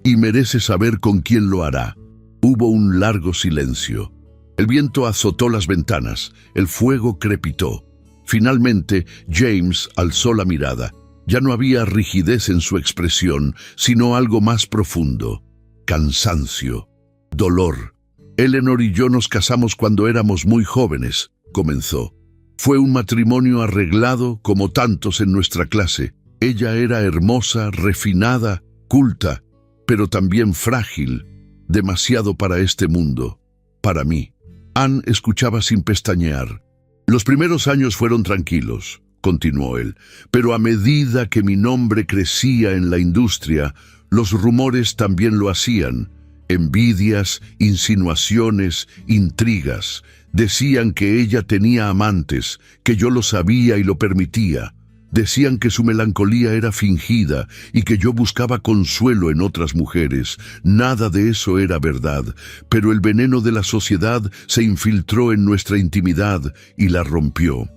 y merece saber con quién lo hará. Hubo un largo silencio. El viento azotó las ventanas, el fuego crepitó. Finalmente, James alzó la mirada. Ya no había rigidez en su expresión, sino algo más profundo. Cansancio, dolor. Eleanor y yo nos casamos cuando éramos muy jóvenes, comenzó. Fue un matrimonio arreglado como tantos en nuestra clase. Ella era hermosa, refinada, culta, pero también frágil, demasiado para este mundo, para mí. Anne escuchaba sin pestañear. Los primeros años fueron tranquilos, continuó él, pero a medida que mi nombre crecía en la industria, los rumores también lo hacían. Envidias, insinuaciones, intrigas. Decían que ella tenía amantes, que yo lo sabía y lo permitía. Decían que su melancolía era fingida y que yo buscaba consuelo en otras mujeres. Nada de eso era verdad, pero el veneno de la sociedad se infiltró en nuestra intimidad y la rompió.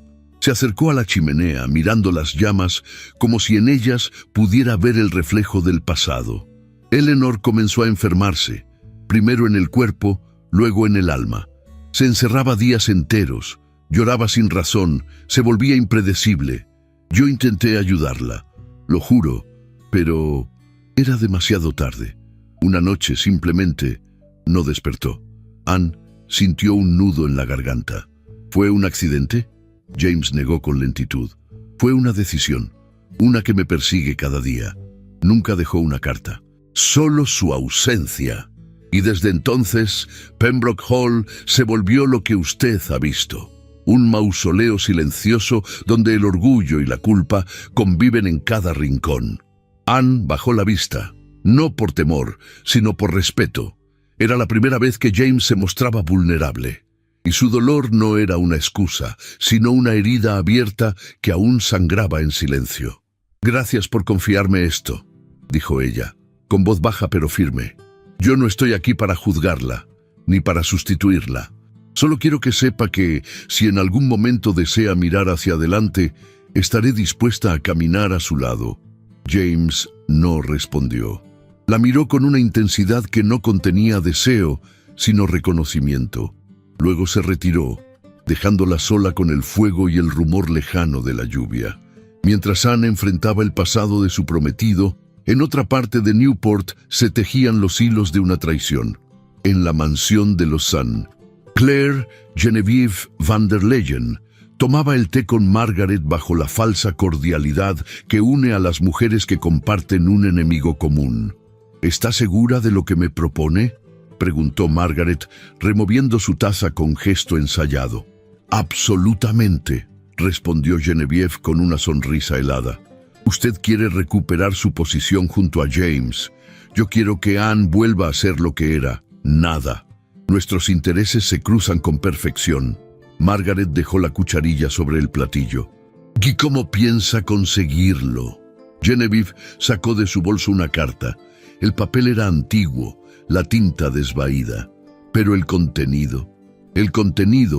Se acercó a la chimenea, mirando las llamas, como si en ellas pudiera ver el reflejo del pasado. Eleanor comenzó a enfermarse, primero en el cuerpo, luego en el alma. Se encerraba días enteros, lloraba sin razón, se volvía impredecible. Yo intenté ayudarla, lo juro, pero era demasiado tarde. Una noche simplemente no despertó. Anne sintió un nudo en la garganta. ¿Fue un accidente? James negó con lentitud. Fue una decisión, una que me persigue cada día. Nunca dejó una carta. Solo su ausencia. Y desde entonces, Pembroke Hall se volvió lo que usted ha visto. Un mausoleo silencioso donde el orgullo y la culpa conviven en cada rincón. Anne bajó la vista, no por temor, sino por respeto. Era la primera vez que James se mostraba vulnerable. Y su dolor no era una excusa, sino una herida abierta que aún sangraba en silencio. «Gracias por confiarme esto», dijo ella, con voz baja pero firme. «Yo no estoy aquí para juzgarla, ni para sustituirla. Solo quiero que sepa que, si en algún momento desea mirar hacia adelante, estaré dispuesta a caminar a su lado». James no respondió. La miró con una intensidad que no contenía deseo, sino reconocimiento. Luego se retiró, dejándola sola con el fuego y el rumor lejano de la lluvia. Mientras Anne enfrentaba el pasado de su prometido, en otra parte de Newport se tejían los hilos de una traición. En la mansión de los Sun, Claire Genevieve van der Leyen tomaba el té con Margaret bajo la falsa cordialidad que une a las mujeres que comparten un enemigo común. «¿Está segura de lo que me propone?», preguntó Margaret, removiendo su taza con gesto ensayado. «Absolutamente», respondió Genevieve con una sonrisa helada. «Usted quiere recuperar su posición junto a James. Yo quiero que Anne vuelva a ser lo que era, nada. Nuestros intereses se cruzan con perfección». Margaret dejó la cucharilla sobre el platillo. «¿Y cómo piensa conseguirlo?». Genevieve sacó de su bolso una carta. El papel era antiguo, la tinta desvaída, pero el contenido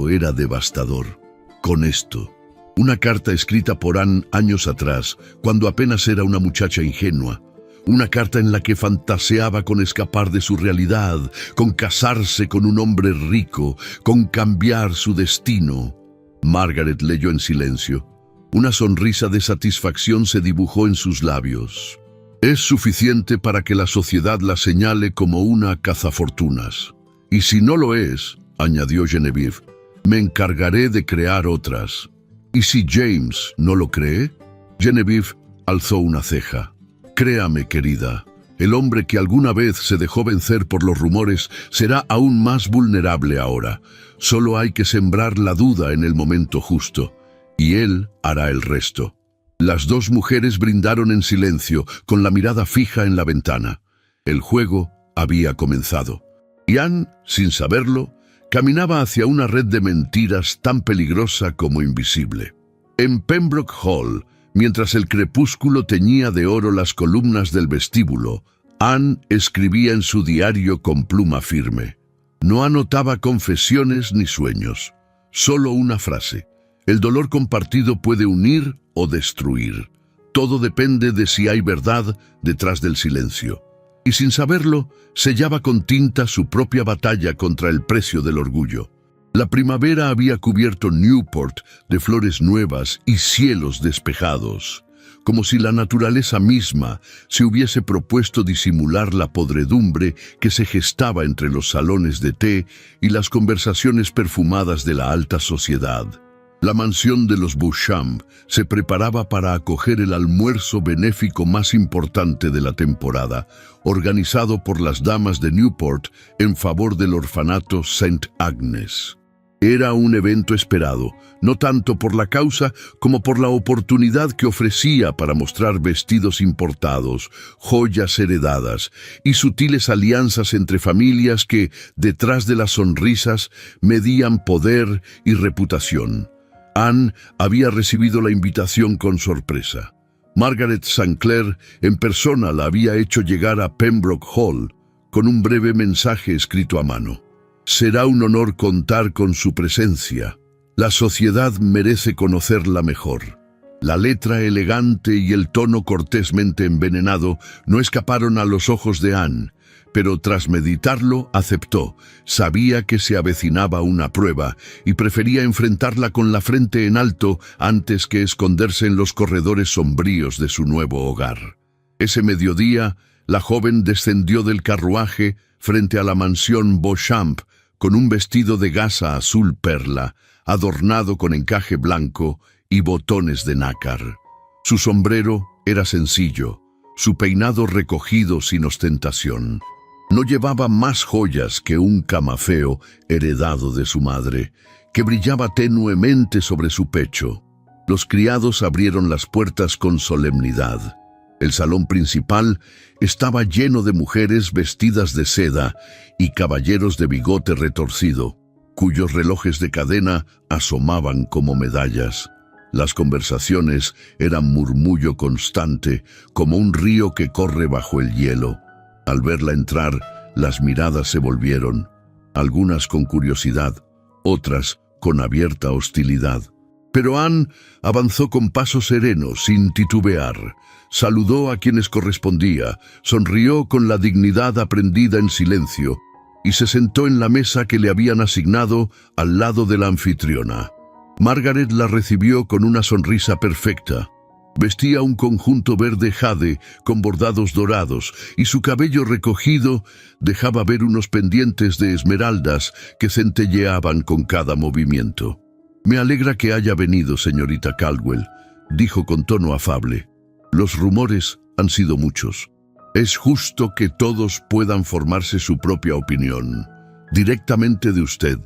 era devastador. Con esto, una carta escrita por Anne años atrás, cuando apenas era una muchacha ingenua. Una carta en la que fantaseaba con escapar de su realidad, con casarse con un hombre rico, con cambiar su destino. Margaret leyó en silencio. Una sonrisa de satisfacción se dibujó en sus labios. «Es suficiente para que la sociedad la señale como una cazafortunas. Y si no lo es», añadió Genevieve, «me encargaré de crear otras». «¿Y si James no lo cree?». Genevieve alzó una ceja. Créame, querida, el hombre que alguna vez se dejó vencer por los rumores será aún más vulnerable ahora. Solo hay que sembrar la duda en el momento justo, y él hará el resto. Las dos mujeres brindaron en silencio, con la mirada fija en la ventana. El juego había comenzado. Y Anne, sin saberlo, caminaba hacia una red de mentiras tan peligrosa como invisible. En Pembroke Hall, mientras el crepúsculo teñía de oro las columnas del vestíbulo, Anne escribía en su diario con pluma firme. No anotaba confesiones ni sueños, solo una frase. El dolor compartido puede unir o destruir. Todo depende de si hay verdad detrás del silencio. Y sin saberlo, sellaba con tinta su propia batalla contra el precio del orgullo. La primavera había cubierto Newport de flores nuevas y cielos despejados, como si la naturaleza misma se hubiese propuesto disimular la podredumbre que se gestaba entre los salones de té y las conversaciones perfumadas de la alta sociedad. La mansión de los Beauchamp se preparaba para acoger el almuerzo benéfico más importante de la temporada, organizado por las damas de Newport en favor del orfanato St. Agnes. Era un evento esperado, no tanto por la causa como por la oportunidad que ofrecía para mostrar vestidos importados, joyas heredadas y sutiles alianzas entre familias que, detrás de las sonrisas, medían poder y reputación. Anne había recibido la invitación con sorpresa. Margaret St. Clair en persona la había hecho llegar a Pembroke Hall con un breve mensaje escrito a mano. Será un honor contar con su presencia. La sociedad merece conocerla mejor. La letra elegante y el tono cortésmente envenenado no escaparon a los ojos de Anne, pero tras meditarlo aceptó. Sabía que se avecinaba una prueba y prefería enfrentarla con la frente en alto antes que esconderse en los corredores sombríos de su nuevo hogar. Ese mediodía, la joven descendió del carruaje frente a la mansión Beauchamp con un vestido de gasa azul perla, adornado con encaje blanco y botones de nácar. Su sombrero era sencillo, su peinado recogido sin ostentación. No llevaba más joyas que un camafeo heredado de su madre, que brillaba tenuemente sobre su pecho. Los criados abrieron las puertas con solemnidad. El salón principal estaba lleno de mujeres vestidas de seda y caballeros de bigote retorcido, cuyos relojes de cadena asomaban como medallas. Las conversaciones eran murmullo constante, como un río que corre bajo el hielo. Al verla entrar, las miradas se volvieron, algunas con curiosidad, otras con abierta hostilidad. Pero Anne avanzó con paso sereno, sin titubear. Saludó a quienes correspondía, sonrió con la dignidad aprendida en silencio y se sentó en la mesa que le habían asignado al lado de la anfitriona. Margaret la recibió con una sonrisa perfecta. Vestía un conjunto verde jade con bordados dorados y su cabello recogido dejaba ver unos pendientes de esmeraldas que centelleaban con cada movimiento. «Me alegra que haya venido, señorita Caldwell», dijo con tono afable. «Los rumores han sido muchos. Es justo que todos puedan formarse su propia opinión. Directamente de usted».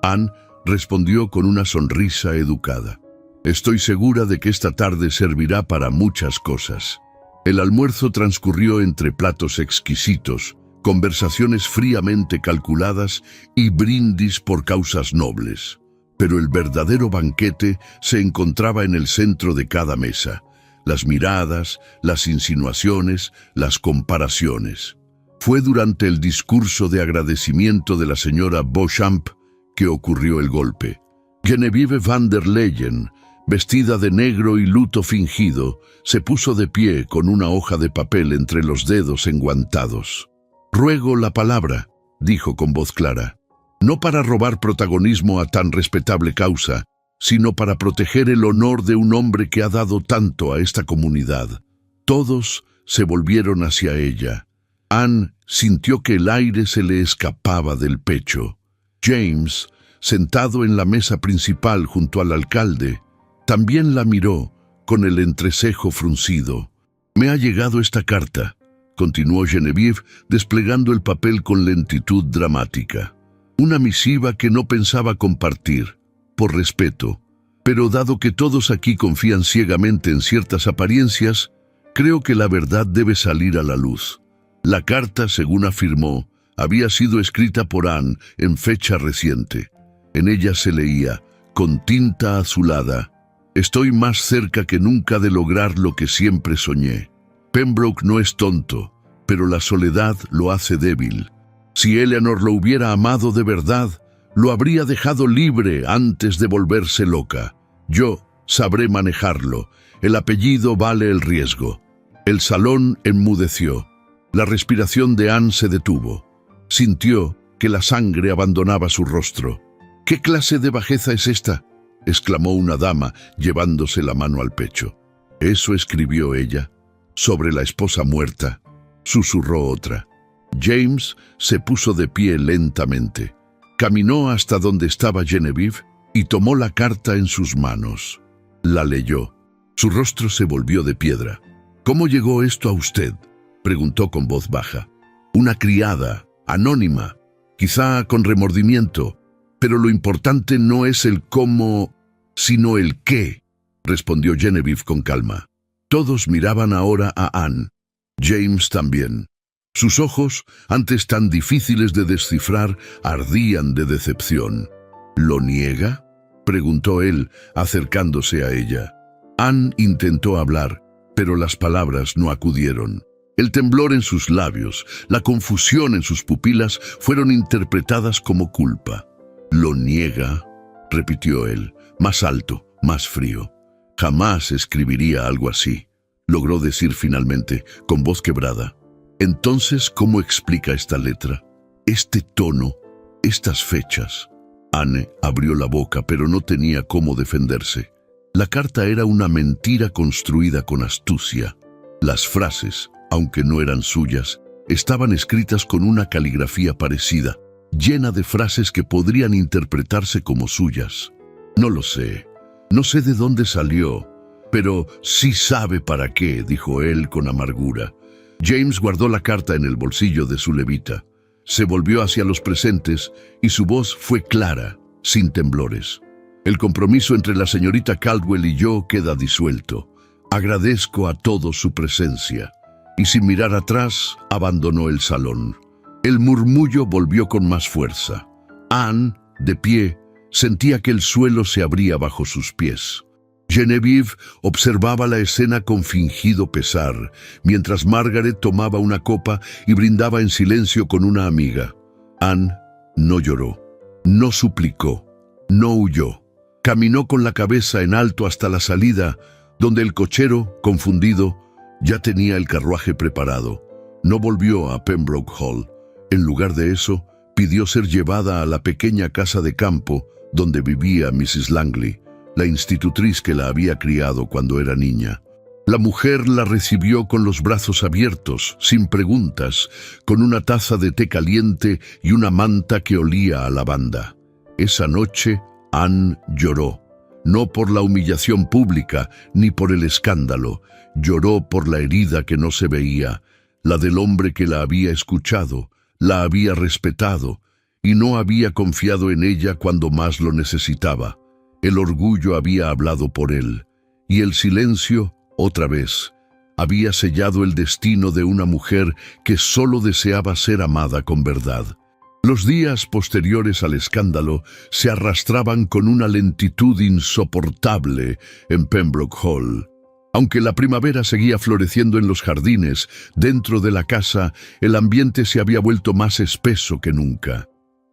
Anne respondió con una sonrisa educada. «Estoy segura de que esta tarde servirá para muchas cosas». El almuerzo transcurrió entre platos exquisitos, conversaciones fríamente calculadas y brindis por causas nobles. Pero el verdadero banquete se encontraba en el centro de cada mesa. Las miradas, las insinuaciones, las comparaciones. Fue durante el discurso de agradecimiento de la señora Beauchamp que ocurrió el golpe. Genevieve van der Leyen, vestida de negro y luto fingido, se puso de pie con una hoja de papel entre los dedos enguantados. «Ruego la palabra», dijo con voz clara. «No para robar protagonismo a tan respetable causa, sino para proteger el honor de un hombre que ha dado tanto a esta comunidad». Todos se volvieron hacia ella. Anne sintió que el aire se le escapaba del pecho. James, sentado en la mesa principal junto al alcalde, también la miró con el entrecejo fruncido. Me ha llegado esta carta, continuó Genevieve, desplegando el papel con lentitud dramática. Una misiva que no pensaba compartir, por respeto. Pero dado que todos aquí confían ciegamente en ciertas apariencias, creo que la verdad debe salir a la luz. La carta, según afirmó, había sido escrita por Anne en fecha reciente. En ella se leía, con tinta azulada: «Estoy más cerca que nunca de lograr lo que siempre soñé. Pembroke no es tonto, pero la soledad lo hace débil. Si Eleanor lo hubiera amado de verdad, lo habría dejado libre antes de volverse loca. Yo sabré manejarlo. El apellido vale el riesgo». El salón enmudeció. La respiración de Anne se detuvo. Sintió que la sangre abandonaba su rostro. «¿Qué clase de bajeza es esta?», exclamó una dama, llevándose la mano al pecho. «Eso escribió ella, sobre la esposa muerta», susurró otra. James se puso de pie lentamente. Caminó hasta donde estaba Genevieve y tomó la carta en sus manos. La leyó. Su rostro se volvió de piedra. «¿Cómo llegó esto a usted?», preguntó con voz baja. «Una criada, anónima, quizá con remordimiento, pero lo importante no es el cómo, sino el qué», respondió Genevieve con calma. Todos miraban ahora a Anne. James también. Sus ojos, antes tan difíciles de descifrar, ardían de decepción. «¿Lo niega?», preguntó él, acercándose a ella. Anne intentó hablar, pero las palabras no acudieron. El temblor en sus labios, la confusión en sus pupilas fueron interpretadas como culpa. «¿Lo niega?», repitió él, más alto, más frío. «Jamás escribiría algo así», logró decir finalmente, con voz quebrada. «Entonces, ¿cómo explica esta letra? Este tono, estas fechas». Anne abrió la boca, pero no tenía cómo defenderse. La carta era una mentira construida con astucia. Las frases, aunque no eran suyas, estaban escritas con una caligrafía parecida, llena de frases que podrían interpretarse como suyas. «No lo sé. No sé de dónde salió, pero sí sabe para qué», dijo él con amargura. James guardó la carta en el bolsillo de su levita. Se volvió hacia los presentes y su voz fue clara, sin temblores. «El compromiso entre la señorita Caldwell y yo queda disuelto. Agradezco a todos su presencia». Y sin mirar atrás, abandonó el salón. El murmullo volvió con más fuerza. Anne, de pie, sentía que el suelo se abría bajo sus pies. Genevieve observaba la escena con fingido pesar, mientras Margaret tomaba una copa y brindaba en silencio con una amiga. Anne no lloró, no suplicó, no huyó. Caminó con la cabeza en alto hasta la salida, donde el cochero, confundido, ya tenía el carruaje preparado. No volvió a Pembroke Hall. En lugar de eso, pidió ser llevada a la pequeña casa de campo donde vivía Mrs. Langley, la institutriz que la había criado cuando era niña. La mujer la recibió con los brazos abiertos, sin preguntas, con una taza de té caliente y una manta que olía a lavanda. Esa noche, Anne lloró. No por la humillación pública, ni por el escándalo. Lloró por la herida que no se veía, la del hombre que la había escuchado, la había respetado, y no había confiado en ella cuando más lo necesitaba. El orgullo había hablado por él, y el silencio, otra vez, había sellado el destino de una mujer que solo deseaba ser amada con verdad. Los días posteriores al escándalo se arrastraban con una lentitud insoportable en Pembroke Hall. Aunque la primavera seguía floreciendo en los jardines, dentro de la casa el ambiente se había vuelto más espeso que nunca.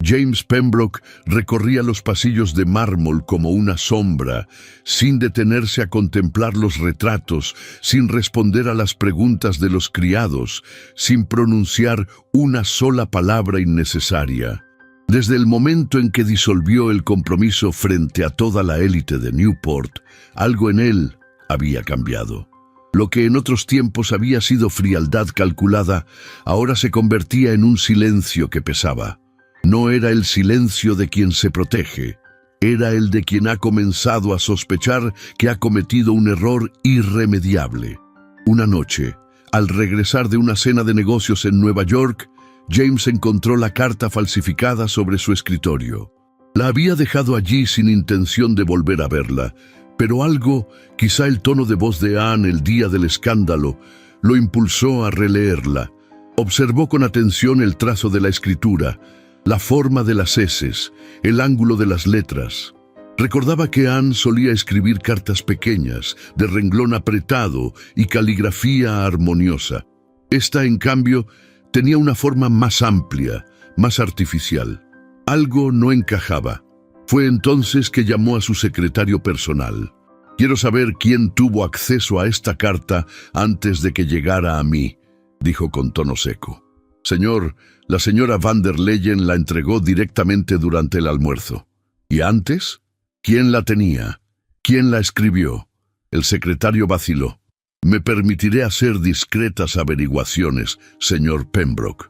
James Pembroke recorría los pasillos de mármol como una sombra, sin detenerse a contemplar los retratos, sin responder a las preguntas de los criados, sin pronunciar una sola palabra innecesaria. Desde el momento en que disolvió el compromiso frente a toda la élite de Newport, algo en él había cambiado. Lo que en otros tiempos había sido frialdad calculada, ahora se convertía en un silencio que pesaba. No era el silencio de quien se protege, era el de quien ha comenzado a sospechar que ha cometido un error irremediable. Una noche, al regresar de una cena de negocios en Nueva York, James encontró la carta falsificada sobre su escritorio. La había dejado allí sin intención de volver a verla, pero algo, quizá el tono de voz de Anne el día del escándalo, lo impulsó a releerla. Observó con atención el trazo de la escritura, la forma de las eses, el ángulo de las letras. Recordaba que Anne solía escribir cartas pequeñas, de renglón apretado y caligrafía armoniosa. Esta, en cambio, tenía una forma más amplia, más artificial. Algo no encajaba. Fue entonces que llamó a su secretario personal. «Quiero saber quién tuvo acceso a esta carta antes de que llegara a mí», dijo con tono seco. «Señor, la señora van der Leyen la entregó directamente durante el almuerzo». «¿Y antes? ¿Quién la tenía? ¿Quién la escribió?» El secretario vaciló. «Me permitiré hacer discretas averiguaciones, señor Pembroke».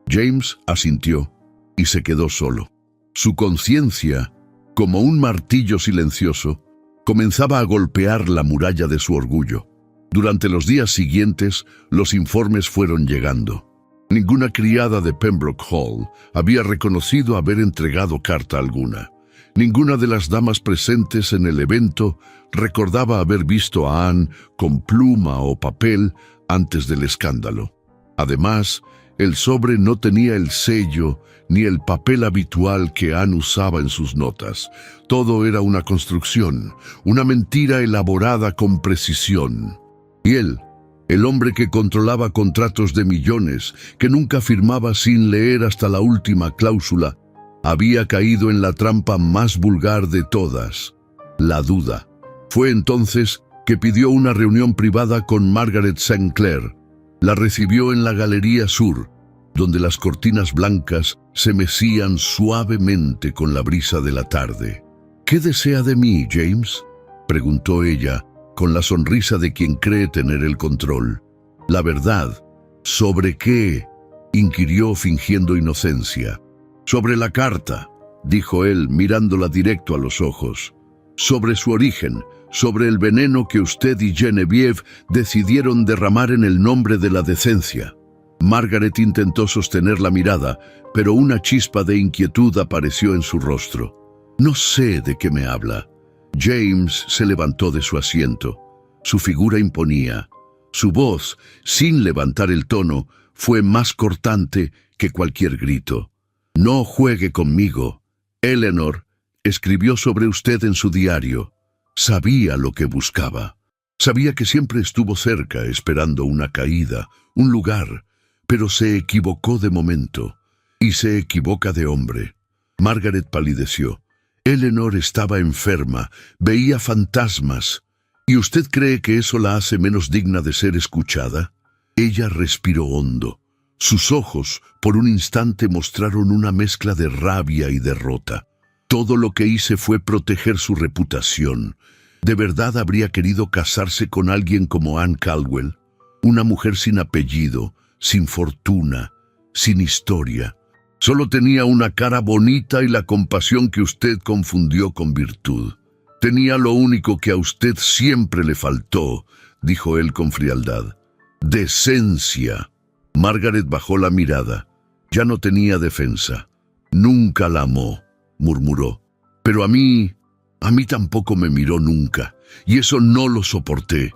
James asintió y se quedó solo. Su conciencia, como un martillo silencioso, comenzaba a golpear la muralla de su orgullo. Durante los días siguientes, los informes fueron llegando. Ninguna criada de Pembroke Hall había reconocido haber entregado carta alguna. Ninguna de las damas presentes en el evento recordaba haber visto a Anne con pluma o papel antes del escándalo. Además, el sobre no tenía el sello ni el papel habitual que Anne usaba en sus notas. Todo era una construcción, una mentira elaborada con precisión. Y él, el hombre que controlaba contratos de millones, que nunca firmaba sin leer hasta la última cláusula, había caído en la trampa más vulgar de todas, la duda. Fue entonces que pidió una reunión privada con Margaret St. Clair. La recibió en la Galería Sur, donde las cortinas blancas se mecían suavemente con la brisa de la tarde. «¿Qué desea de mí, James?», preguntó ella, con la sonrisa de quien cree tener el control. «La verdad». «¿Sobre qué?», inquirió fingiendo inocencia. «Sobre la carta», dijo él, mirándola directo a los ojos. «Sobre su origen, sobre el veneno que usted y Genevieve decidieron derramar en el nombre de la decencia». Margaret intentó sostener la mirada, pero una chispa de inquietud apareció en su rostro. «No sé de qué me habla». James se levantó de su asiento. Su figura imponía. Su voz, sin levantar el tono, fue más cortante que cualquier grito. «No juegue conmigo. Eleanor escribió sobre usted en su diario. Sabía lo que buscaba. Sabía que siempre estuvo cerca, esperando una caída, un lugar, pero se equivocó de momento, y se equivoca de hombre». Margaret palideció. «Eleanor estaba enferma, veía fantasmas. ¿Y usted cree que eso la hace menos digna de ser escuchada?» Ella respiró hondo. Sus ojos, por un instante, mostraron una mezcla de rabia y derrota. «Todo lo que hice fue proteger su reputación. ¿De verdad habría querido casarse con alguien como Anne Caldwell? Una mujer sin apellido, sin fortuna, sin historia. Solo tenía una cara bonita y la compasión que usted confundió con virtud. Tenía lo único que a usted siempre le faltó», dijo él con frialdad. «Decencia». Margaret bajó la mirada. Ya no tenía defensa. «Nunca la amó», murmuró. «Pero a mí tampoco me miró nunca, y eso no lo soporté».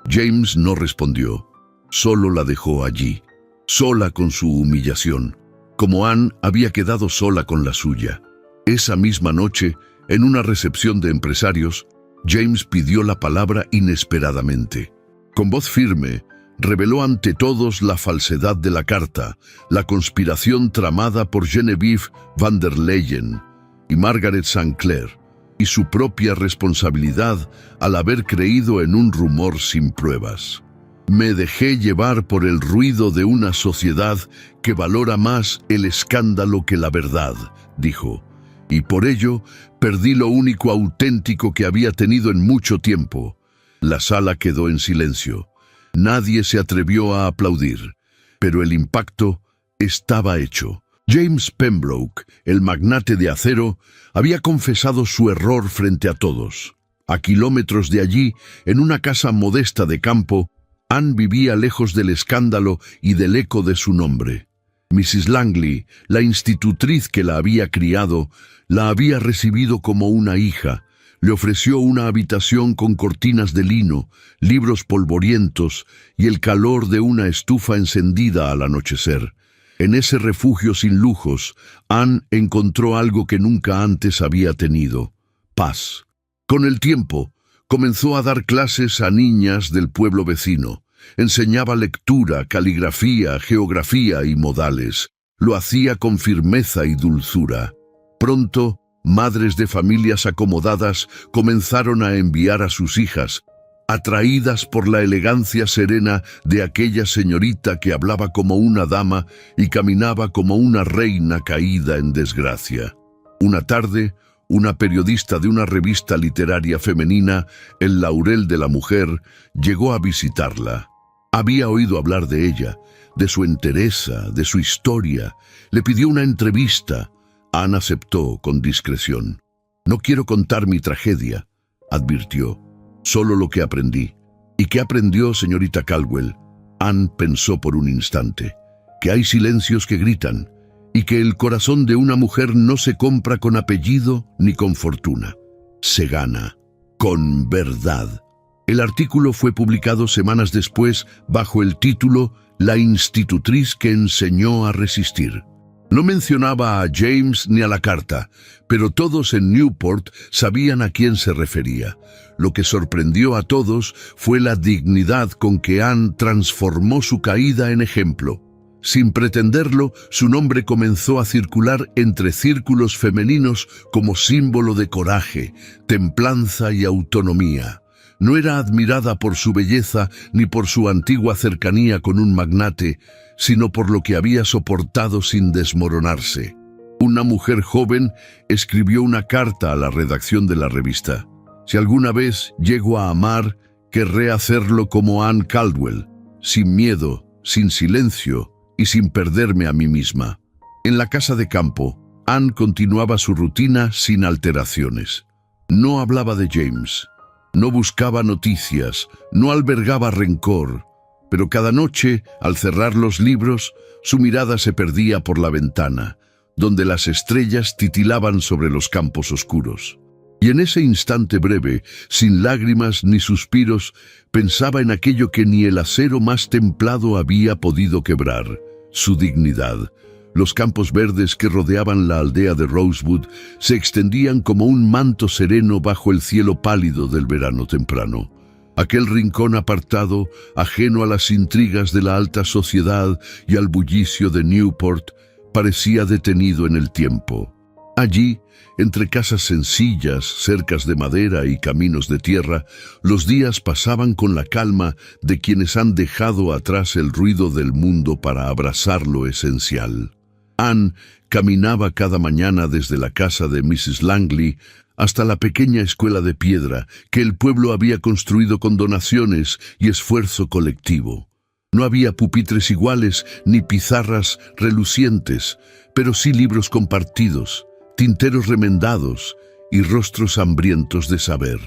James no respondió. Solo la dejó allí, sola con su humillación, como Anne había quedado sola con la suya. Esa misma noche, en una recepción de empresarios, James pidió la palabra inesperadamente. Con voz firme, reveló ante todos la falsedad de la carta, la conspiración tramada por Genevieve van der Leyen y Margaret St. Clair, y su propia responsabilidad al haber creído en un rumor sin pruebas. «Me dejé llevar por el ruido de una sociedad que valora más el escándalo que la verdad», dijo, «y por ello perdí lo único auténtico que había tenido en mucho tiempo». La sala quedó en silencio. Nadie se atrevió a aplaudir, pero el impacto estaba hecho. James Pembroke, el magnate de acero, había confesado su error frente a todos. A kilómetros de allí, en una casa modesta de campo, Anne vivía lejos del escándalo y del eco de su nombre. Mrs. Langley, la institutriz que la había criado, la había recibido como una hija. Le ofreció una habitación con cortinas de lino, libros polvorientos y el calor de una estufa encendida al anochecer. En ese refugio sin lujos, Anne encontró algo que nunca antes había tenido: paz. Con el tiempo, comenzó a dar clases a niñas del pueblo vecino. Enseñaba lectura, caligrafía, geografía y modales. Lo hacía con firmeza y dulzura. Pronto, madres de familias acomodadas comenzaron a enviar a sus hijas, atraídas por la elegancia serena de aquella señorita que hablaba como una dama y caminaba como una reina caída en desgracia. Una tarde, una periodista de una revista literaria femenina, El Laurel de la Mujer, llegó a visitarla. Había oído hablar de ella, de su entereza, de su historia. Le pidió una entrevista. Anne aceptó con discreción. «No quiero contar mi tragedia», advirtió, «solo lo que aprendí». «¿Y qué aprendió, señorita Caldwell?». Anne pensó por un instante. «Que hay silencios que gritan, y que el corazón de una mujer no se compra con apellido ni con fortuna. Se gana con verdad». El artículo fue publicado semanas después bajo el título «La institutriz que enseñó a resistir». No mencionaba a James ni a la carta, pero todos en Newport sabían a quién se refería. Lo que sorprendió a todos fue la dignidad con que Anne transformó su caída en ejemplo. Sin pretenderlo, su nombre comenzó a circular entre círculos femeninos como símbolo de coraje, templanza y autonomía. No era admirada por su belleza ni por su antigua cercanía con un magnate, sino por lo que había soportado sin desmoronarse. Una mujer joven escribió una carta a la redacción de la revista. «Si alguna vez llego a amar, querré hacerlo como Anne Caldwell, sin miedo, sin silencio y sin perderme a mí misma». En la casa de campo, Anne continuaba su rutina sin alteraciones. No hablaba de James. No buscaba noticias, no albergaba rencor, pero cada noche, al cerrar los libros, su mirada se perdía por la ventana, donde las estrellas titilaban sobre los campos oscuros. Y en ese instante breve, sin lágrimas ni suspiros, pensaba en aquello que ni el acero más templado había podido quebrar: su dignidad. Los campos verdes que rodeaban la aldea de Rosewood se extendían como un manto sereno bajo el cielo pálido del verano temprano. Aquel rincón apartado, ajeno a las intrigas de la alta sociedad y al bullicio de Newport, parecía detenido en el tiempo. Allí, entre casas sencillas, cercas de madera y caminos de tierra, los días pasaban con la calma de quienes han dejado atrás el ruido del mundo para abrazar lo esencial. Anne caminaba cada mañana desde la casa de Mrs. Langley hasta la pequeña escuela de piedra que el pueblo había construido con donaciones y esfuerzo colectivo. No había pupitres iguales ni pizarras relucientes, pero sí libros compartidos, tinteros remendados y rostros hambrientos de saber.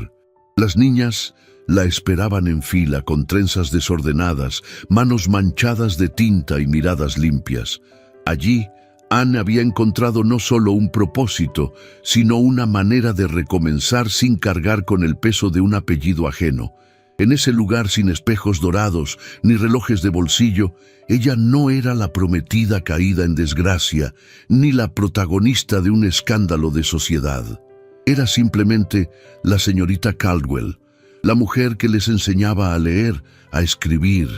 Las niñas la esperaban en fila con trenzas desordenadas, manos manchadas de tinta y miradas limpias. Allí, Anne había encontrado no solo un propósito, sino una manera de recomenzar sin cargar con el peso de un apellido ajeno. En ese lugar sin espejos dorados ni relojes de bolsillo, ella no era la prometida caída en desgracia, ni la protagonista de un escándalo de sociedad. Era simplemente la señorita Caldwell, la mujer que les enseñaba a leer, a escribir,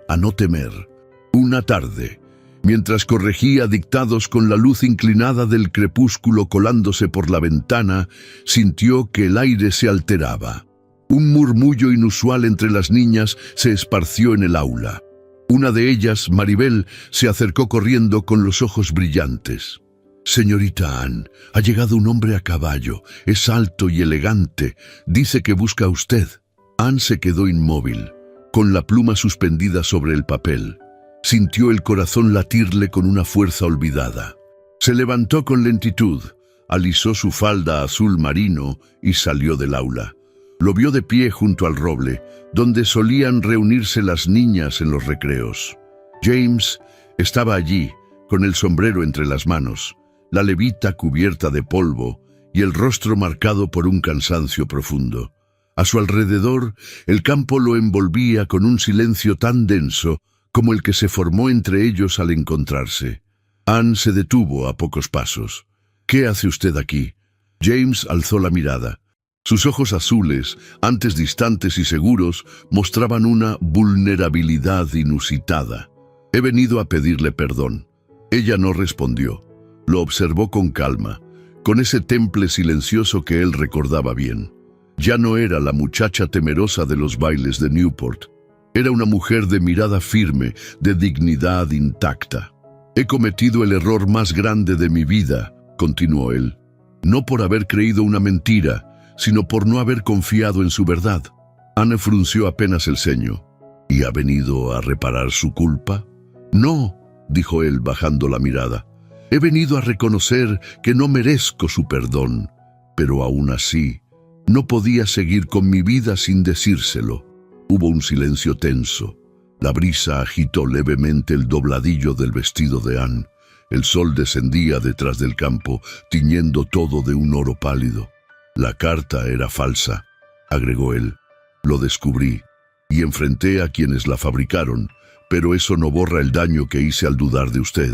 a no temer. Una tarde, mientras corregía dictados con la luz inclinada del crepúsculo colándose por la ventana, sintió que el aire se alteraba. Un murmullo inusual entre las niñas se esparció en el aula. Una de ellas, Maribel, se acercó corriendo con los ojos brillantes. «Señorita Anne, ha llegado un hombre a caballo. Es alto y elegante. Dice que busca a usted». Anne se quedó inmóvil, con la pluma suspendida sobre el papel. Sintió el corazón latirle con una fuerza olvidada. Se levantó con lentitud, alisó su falda azul marino y salió del aula. Lo vio de pie junto al roble, donde solían reunirse las niñas en los recreos. James estaba allí, con el sombrero entre las manos, la levita cubierta de polvo y el rostro marcado por un cansancio profundo. A su alrededor, el campo lo envolvía con un silencio tan denso como el que se formó entre ellos al encontrarse. Anne se detuvo a pocos pasos. «¿Qué hace usted aquí?» James alzó la mirada. Sus ojos azules, antes distantes y seguros, mostraban una vulnerabilidad inusitada. «He venido a pedirle perdón». Ella no respondió. Lo observó con calma, con ese temple silencioso que él recordaba bien. Ya no era la muchacha temerosa de los bailes de Newport. Era una mujer de mirada firme, de dignidad intacta. «He cometido el error más grande de mi vida», continuó él. «No por haber creído una mentira, sino por no haber confiado en su verdad». Anne frunció apenas el ceño. «¿Y ha venido a reparar su culpa?» «No», dijo él bajando la mirada. «He venido a reconocer que no merezco su perdón, pero aún así, no podía seguir con mi vida sin decírselo». Hubo un silencio tenso. La brisa agitó levemente el dobladillo del vestido de Anne. El sol descendía detrás del campo, tiñendo todo de un oro pálido. «La carta era falsa», agregó él. «Lo descubrí y enfrenté a quienes la fabricaron, pero eso no borra el daño que hice al dudar de usted».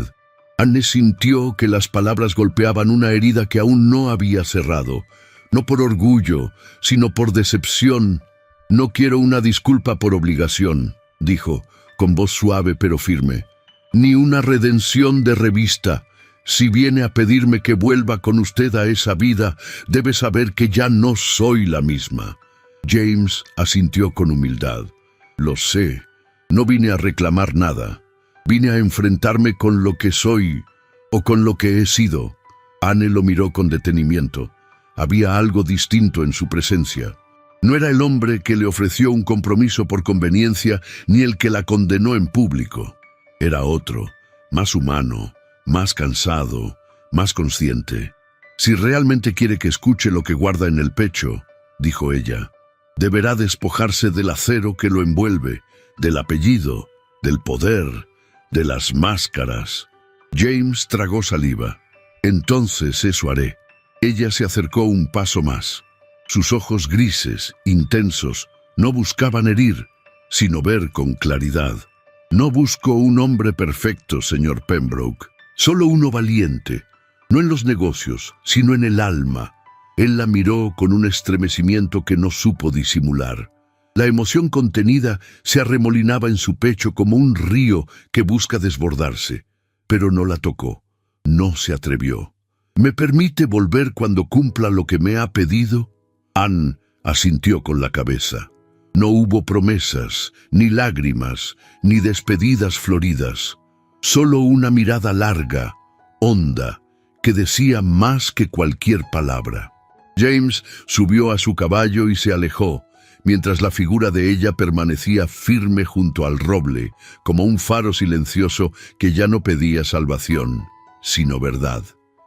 Anne sintió que las palabras golpeaban una herida que aún no había cerrado. No por orgullo, sino por decepción. «No quiero una disculpa por obligación», dijo, con voz suave pero firme. «Ni una redención de revista. Si viene a pedirme que vuelva con usted a esa vida, debe saber que ya no soy la misma». James asintió con humildad. «Lo sé. No vine a reclamar nada. Vine a enfrentarme con lo que soy o con lo que he sido». Anne lo miró con detenimiento. Había algo distinto en su presencia. No era el hombre que le ofreció un compromiso por conveniencia, ni el que la condenó en público. Era otro, más humano, más cansado, más consciente. «Si realmente quiere que escuche lo que guarda en el pecho», dijo ella, «deberá despojarse del acero que lo envuelve, del apellido, del poder, de las máscaras». James tragó saliva. «Entonces eso haré». Ella se acercó un paso más. Sus ojos grises, intensos, no buscaban herir, sino ver con claridad. «No busco un hombre perfecto, señor Pembroke, solo uno valiente, no en los negocios, sino en el alma». Él la miró con un estremecimiento que no supo disimular. La emoción contenida se arremolinaba en su pecho como un río que busca desbordarse, pero no la tocó, no se atrevió. «¿Me permite volver cuando cumpla lo que me ha pedido?» Anne asintió con la cabeza. No hubo promesas, ni lágrimas, ni despedidas floridas. Solo una mirada larga, honda, que decía más que cualquier palabra. James subió a su caballo y se alejó, mientras la figura de ella permanecía firme junto al roble, como un faro silencioso que ya no pedía salvación, sino verdad.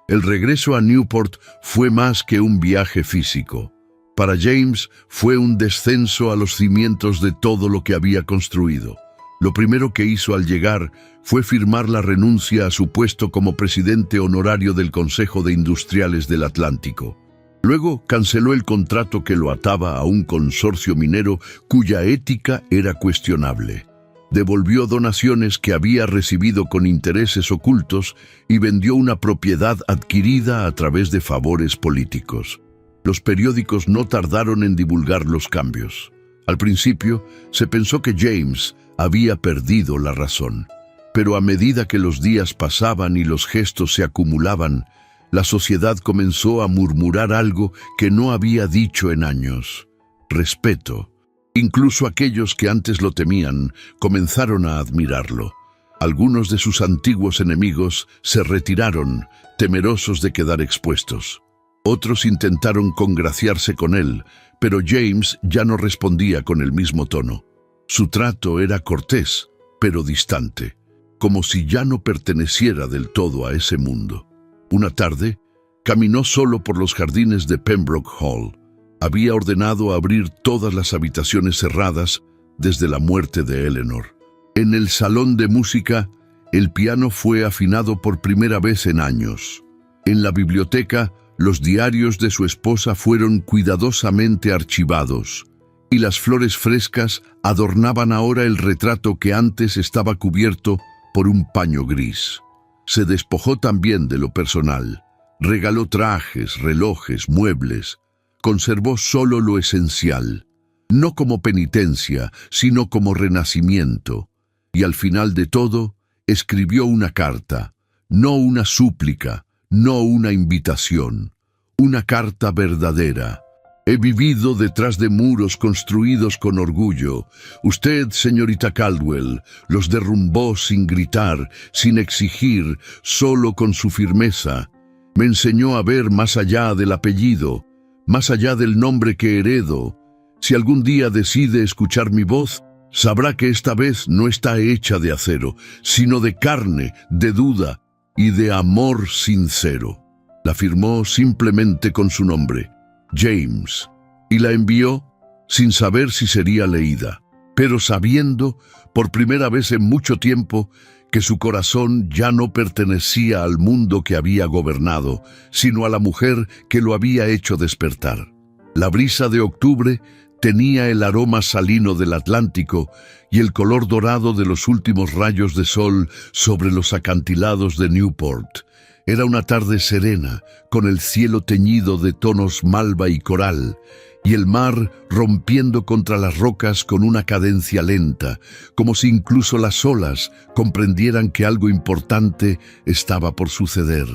El regreso a Newport fue más que un viaje físico. Para James fue un descenso a los cimientos de todo lo que había construido. Lo primero que hizo al llegar fue firmar la renuncia a su puesto como presidente honorario del Consejo de Industriales del Atlántico. Luego canceló el contrato que lo ataba a un consorcio minero cuya ética era cuestionable. Devolvió donaciones que había recibido con intereses ocultos y vendió una propiedad adquirida a través de favores políticos. Los periódicos no tardaron en divulgar los cambios. Al principio, se pensó que James había perdido la razón. Pero a medida que los días pasaban y los gestos se acumulaban, la sociedad comenzó a murmurar algo que no había dicho en años: respeto. Incluso aquellos que antes lo temían comenzaron a admirarlo. Algunos de sus antiguos enemigos se retiraron, temerosos de quedar expuestos. Otros intentaron congraciarse con él, pero James ya no respondía con el mismo tono. Su trato era cortés, pero distante, como si ya no perteneciera del todo a ese mundo. Una tarde, caminó solo por los jardines de Pembroke Hall. Había ordenado abrir todas las habitaciones cerradas desde la muerte de Eleanor. En el salón de música, el piano fue afinado por primera vez en años. En la biblioteca, los diarios de su esposa fueron cuidadosamente archivados, y las flores frescas adornaban ahora el retrato que antes estaba cubierto por un paño gris. Se despojó también de lo personal. Regaló trajes, relojes, muebles. Conservó solo lo esencial, no como penitencia, sino como renacimiento. Y al final de todo, escribió una carta, no una súplica, no una invitación, una carta verdadera. He vivido detrás de muros construidos con orgullo. Usted, señorita Caldwell, los derrumbó sin gritar, sin exigir, solo con su firmeza. Me enseñó a ver más allá del apellido, más allá del nombre que heredo. Si algún día decide escuchar mi voz, sabrá que esta vez no está hecha de acero, sino de carne, de duda y de amor sincero. La firmó simplemente con su nombre, James, y la envió sin saber si sería leída, pero sabiendo, por primera vez en mucho tiempo, que su corazón ya no pertenecía al mundo que había gobernado, sino a la mujer que lo había hecho despertar. La brisa de octubre tenía el aroma salino del Atlántico y el color dorado de los últimos rayos de sol sobre los acantilados de Newport. Era una tarde serena, con el cielo teñido de tonos malva y coral, y el mar rompiendo contra las rocas con una cadencia lenta, como si incluso las olas comprendieran que algo importante estaba por suceder.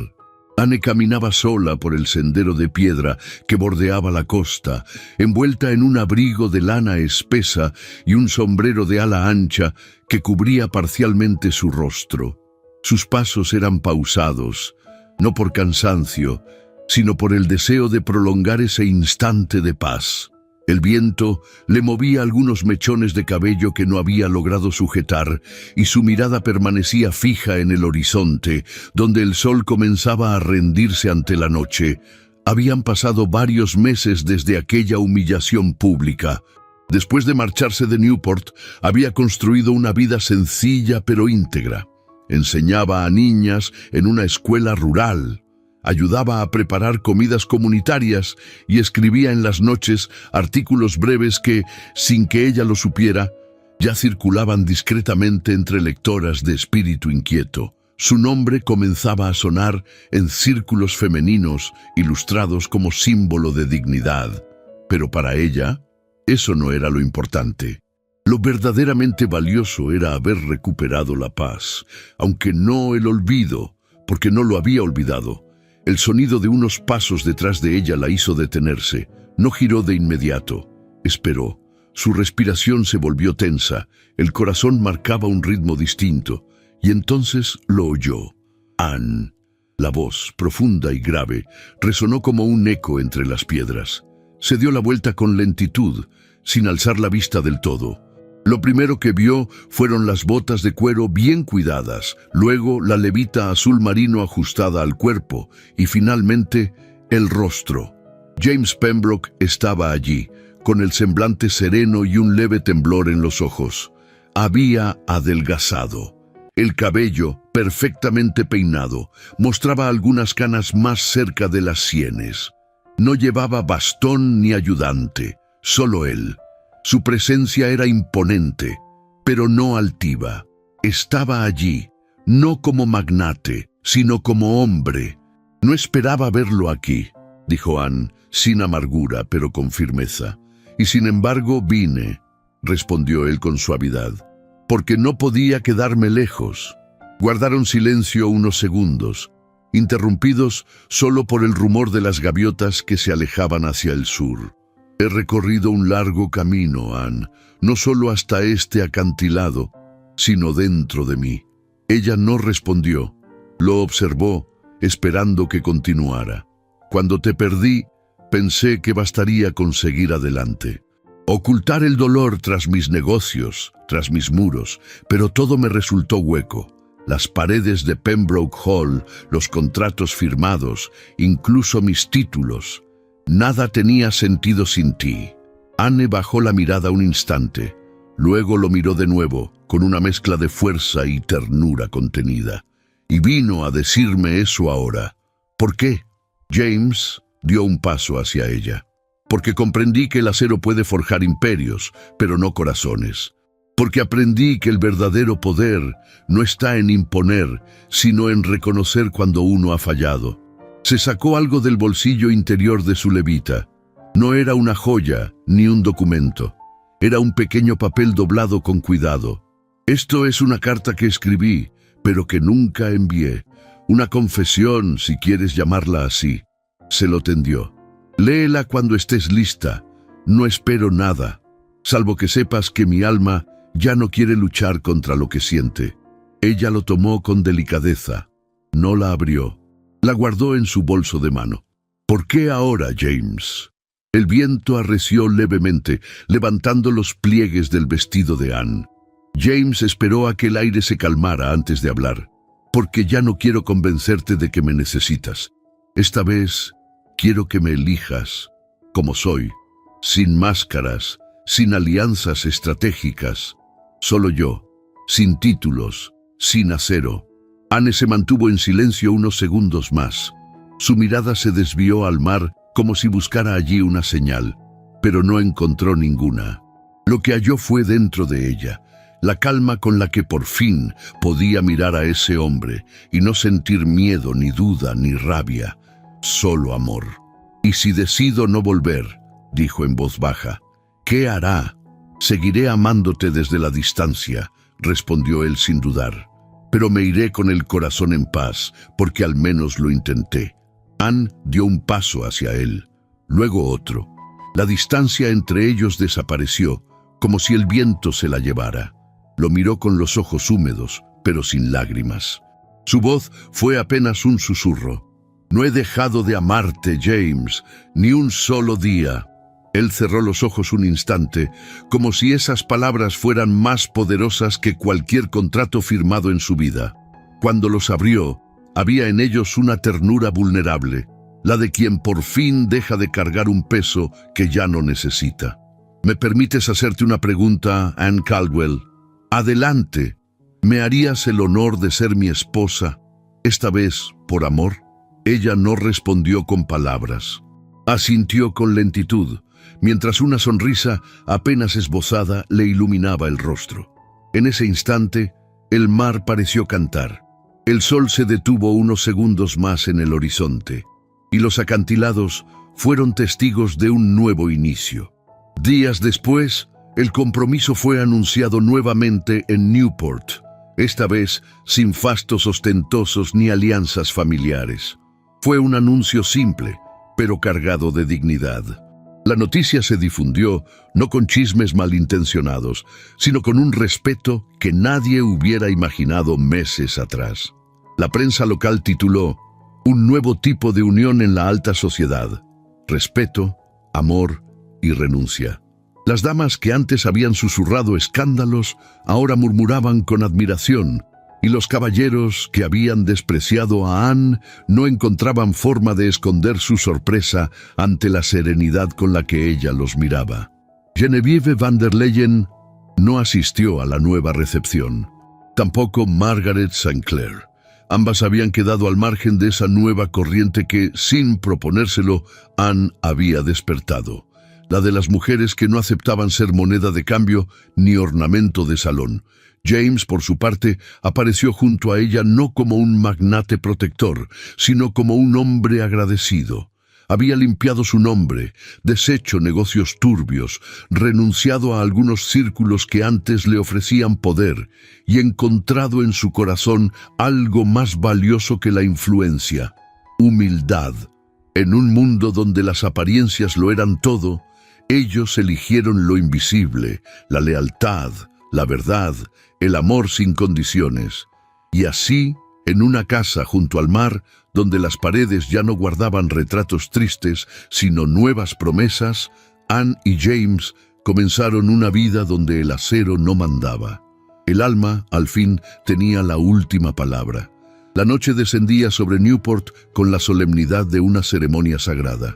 Anne caminaba sola por el sendero de piedra que bordeaba la costa, envuelta en un abrigo de lana espesa y un sombrero de ala ancha que cubría parcialmente su rostro. Sus pasos eran pausados, no por cansancio, sino por el deseo de prolongar ese instante de paz. El viento le movía algunos mechones de cabello que no había logrado sujetar, y su mirada permanecía fija en el horizonte, donde el sol comenzaba a rendirse ante la noche. Habían pasado varios meses desde aquella humillación pública. Después de marcharse de Newport, había construido una vida sencilla pero íntegra. Enseñaba a niñas en una escuela rural, ayudaba a preparar comidas comunitarias y escribía en las noches artículos breves que, sin que ella lo supiera, ya circulaban discretamente entre lectoras de espíritu inquieto. Su nombre comenzaba a sonar en círculos femeninos ilustrados como símbolo de dignidad. Pero para ella, eso no era lo importante. Lo verdaderamente valioso era haber recuperado la paz, aunque no el olvido, porque no lo había olvidado. El sonido de unos pasos detrás de ella la hizo detenerse. No giró de inmediato. Esperó. Su respiración se volvió tensa. El corazón marcaba un ritmo distinto. Y entonces lo oyó. Anne. La voz, profunda y grave, resonó como un eco entre las piedras. Se dio la vuelta con lentitud, sin alzar la vista del todo. Lo primero que vio fueron las botas de cuero bien cuidadas, luego la levita azul marino ajustada al cuerpo y finalmente el rostro. James Pembroke estaba allí, con el semblante sereno y un leve temblor en los ojos. Había adelgazado. El cabello, perfectamente peinado, mostraba algunas canas más cerca de las sienes. No llevaba bastón ni ayudante, solo él. Su presencia era imponente, pero no altiva. Estaba allí, no como magnate, sino como hombre. No esperaba verlo aquí, dijo Anne, sin amargura, pero con firmeza. Y sin embargo vine, respondió él con suavidad, porque no podía quedarme lejos. Guardaron silencio unos segundos, interrumpidos solo por el rumor de las gaviotas que se alejaban hacia el sur. He recorrido un largo camino, Anne, no solo hasta este acantilado, sino dentro de mí. Ella no respondió. Lo observó, esperando que continuara. Cuando te perdí, pensé que bastaría con seguir adelante. Ocultar el dolor tras mis negocios, tras mis muros, pero todo me resultó hueco. Las paredes de Pembroke Hall, los contratos firmados, incluso mis títulos. Nada tenía sentido sin ti. Anne bajó la mirada un instante. Luego lo miró de nuevo, con una mezcla de fuerza y ternura contenida. Y vino a decirme eso ahora. ¿Por qué? James dio un paso hacia ella. Porque comprendí que el acero puede forjar imperios, pero no corazones. Porque aprendí que el verdadero poder no está en imponer, sino en reconocer cuando uno ha fallado. Se sacó algo del bolsillo interior de su levita. No era una joya ni un documento. Era un pequeño papel doblado con cuidado. Esto es una carta que escribí, pero que nunca envié. Una confesión, si quieres llamarla así. Se lo tendió. Léela cuando estés lista. No espero nada, salvo que sepas que mi alma ya no quiere luchar contra lo que siente. Ella lo tomó con delicadeza. No la abrió. La guardó en su bolso de mano. ¿Por qué ahora, James? El viento arreció levemente, levantando los pliegues del vestido de Anne. James esperó a que el aire se calmara antes de hablar. Porque ya no quiero convencerte de que me necesitas. Esta vez quiero que me elijas como soy, sin máscaras, sin alianzas estratégicas. Solo yo, sin títulos, sin acero. Anne se mantuvo en silencio unos segundos más. Su mirada se desvió al mar como si buscara allí una señal, pero no encontró ninguna. Lo que halló fue dentro de ella, la calma con la que por fin podía mirar a ese hombre y no sentir miedo, ni duda, ni rabia, solo amor. «Y si decido no volver», dijo en voz baja, «¿qué hará?» «Seguiré amándote desde la distancia», respondió él sin dudar. «Pero me iré con el corazón en paz, porque al menos lo intenté». Anne dio un paso hacia él, luego otro. La distancia entre ellos desapareció, como si el viento se la llevara. Lo miró con los ojos húmedos, pero sin lágrimas. Su voz fue apenas un susurro. «No he dejado de amarte, James, ni un solo día». Él cerró los ojos un instante, como si esas palabras fueran más poderosas que cualquier contrato firmado en su vida. Cuando los abrió, había en ellos una ternura vulnerable, la de quien por fin deja de cargar un peso que ya no necesita. «¿Me permites hacerte una pregunta, Anne Caldwell?» «Adelante. ¿Me harías el honor de ser mi esposa, esta vez por amor?» Ella no respondió con palabras. Asintió con lentitud, mientras una sonrisa apenas esbozada le iluminaba el rostro. En ese instante, el mar pareció cantar. El sol se detuvo unos segundos más en el horizonte, y los acantilados fueron testigos de un nuevo inicio. Días después, el compromiso fue anunciado nuevamente en Newport, esta vez sin fastos ostentosos ni alianzas familiares. Fue un anuncio simple, pero cargado de dignidad. La noticia se difundió no con chismes malintencionados, sino con un respeto que nadie hubiera imaginado meses atrás. La prensa local tituló «Un nuevo tipo de unión en la alta sociedad. Respeto, amor y renuncia». Las damas que antes habían susurrado escándalos, ahora murmuraban con admiración, y los caballeros que habían despreciado a Anne no encontraban forma de esconder su sorpresa ante la serenidad con la que ella los miraba. Genevieve van der Leyen no asistió a la nueva recepción. Tampoco Margaret St. Clair. Ambas habían quedado al margen de esa nueva corriente que, sin proponérselo, Anne había despertado. La de las mujeres que no aceptaban ser moneda de cambio ni ornamento de salón. James, por su parte, apareció junto a ella no como un magnate protector, sino como un hombre agradecido. Había limpiado su nombre, deshecho negocios turbios, renunciado a algunos círculos que antes le ofrecían poder y encontrado en su corazón algo más valioso que la influencia: humildad. En un mundo donde las apariencias lo eran todo, ellos eligieron lo invisible, la lealtad, la verdad, el amor sin condiciones. Y así, en una casa junto al mar, donde las paredes ya no guardaban retratos tristes, sino nuevas promesas, Anne y James comenzaron una vida donde el acero no mandaba. El alma, al fin, tenía la última palabra. La noche descendía sobre Newport con la solemnidad de una ceremonia sagrada.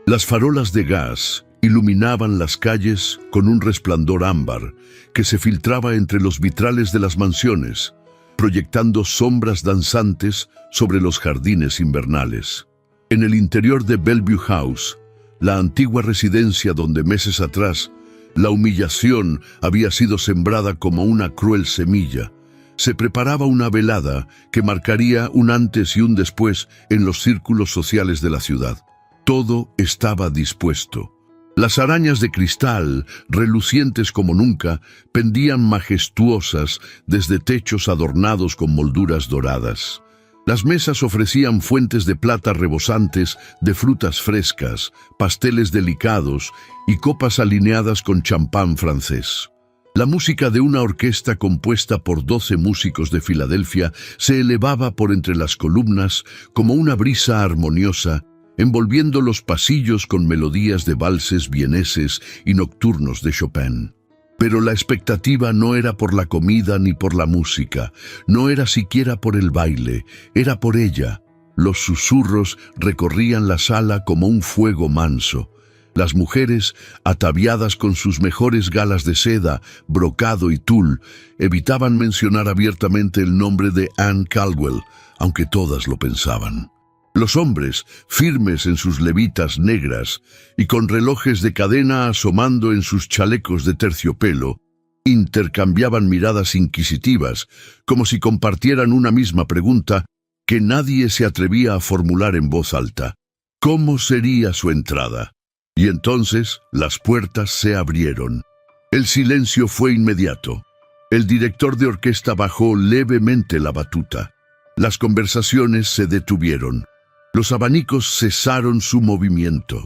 Las farolas de gas iluminaban las calles con un resplandor ámbar que se filtraba entre los vitrales de las mansiones, proyectando sombras danzantes sobre los jardines invernales. En el interior de Bellevue House, la antigua residencia donde meses atrás la humillación había sido sembrada como una cruel semilla, se preparaba una velada que marcaría un antes y un después en los círculos sociales de la ciudad. Todo estaba dispuesto. Las arañas de cristal, relucientes como nunca, pendían majestuosas desde techos adornados con molduras doradas. Las mesas ofrecían fuentes de plata rebosantes de frutas frescas, pasteles delicados y copas alineadas con champán francés. La música de una orquesta compuesta por 12 músicos de Filadelfia se elevaba por entre las columnas como una brisa armoniosa, envolviendo los pasillos con melodías de valses vieneses y nocturnos de Chopin. Pero la expectativa no era por la comida ni por la música, no era siquiera por el baile, era por ella. Los susurros recorrían la sala como un fuego manso. Las mujeres, ataviadas con sus mejores galas de seda, brocado y tul, evitaban mencionar abiertamente el nombre de Anne Caldwell, aunque todas lo pensaban. Los hombres, firmes en sus levitas negras y con relojes de cadena asomando en sus chalecos de terciopelo, intercambiaban miradas inquisitivas, como si compartieran una misma pregunta que nadie se atrevía a formular en voz alta. ¿Cómo sería su entrada? Y entonces las puertas se abrieron. El silencio fue inmediato. El director de orquesta bajó levemente la batuta. Las conversaciones se detuvieron. Los abanicos cesaron su movimiento.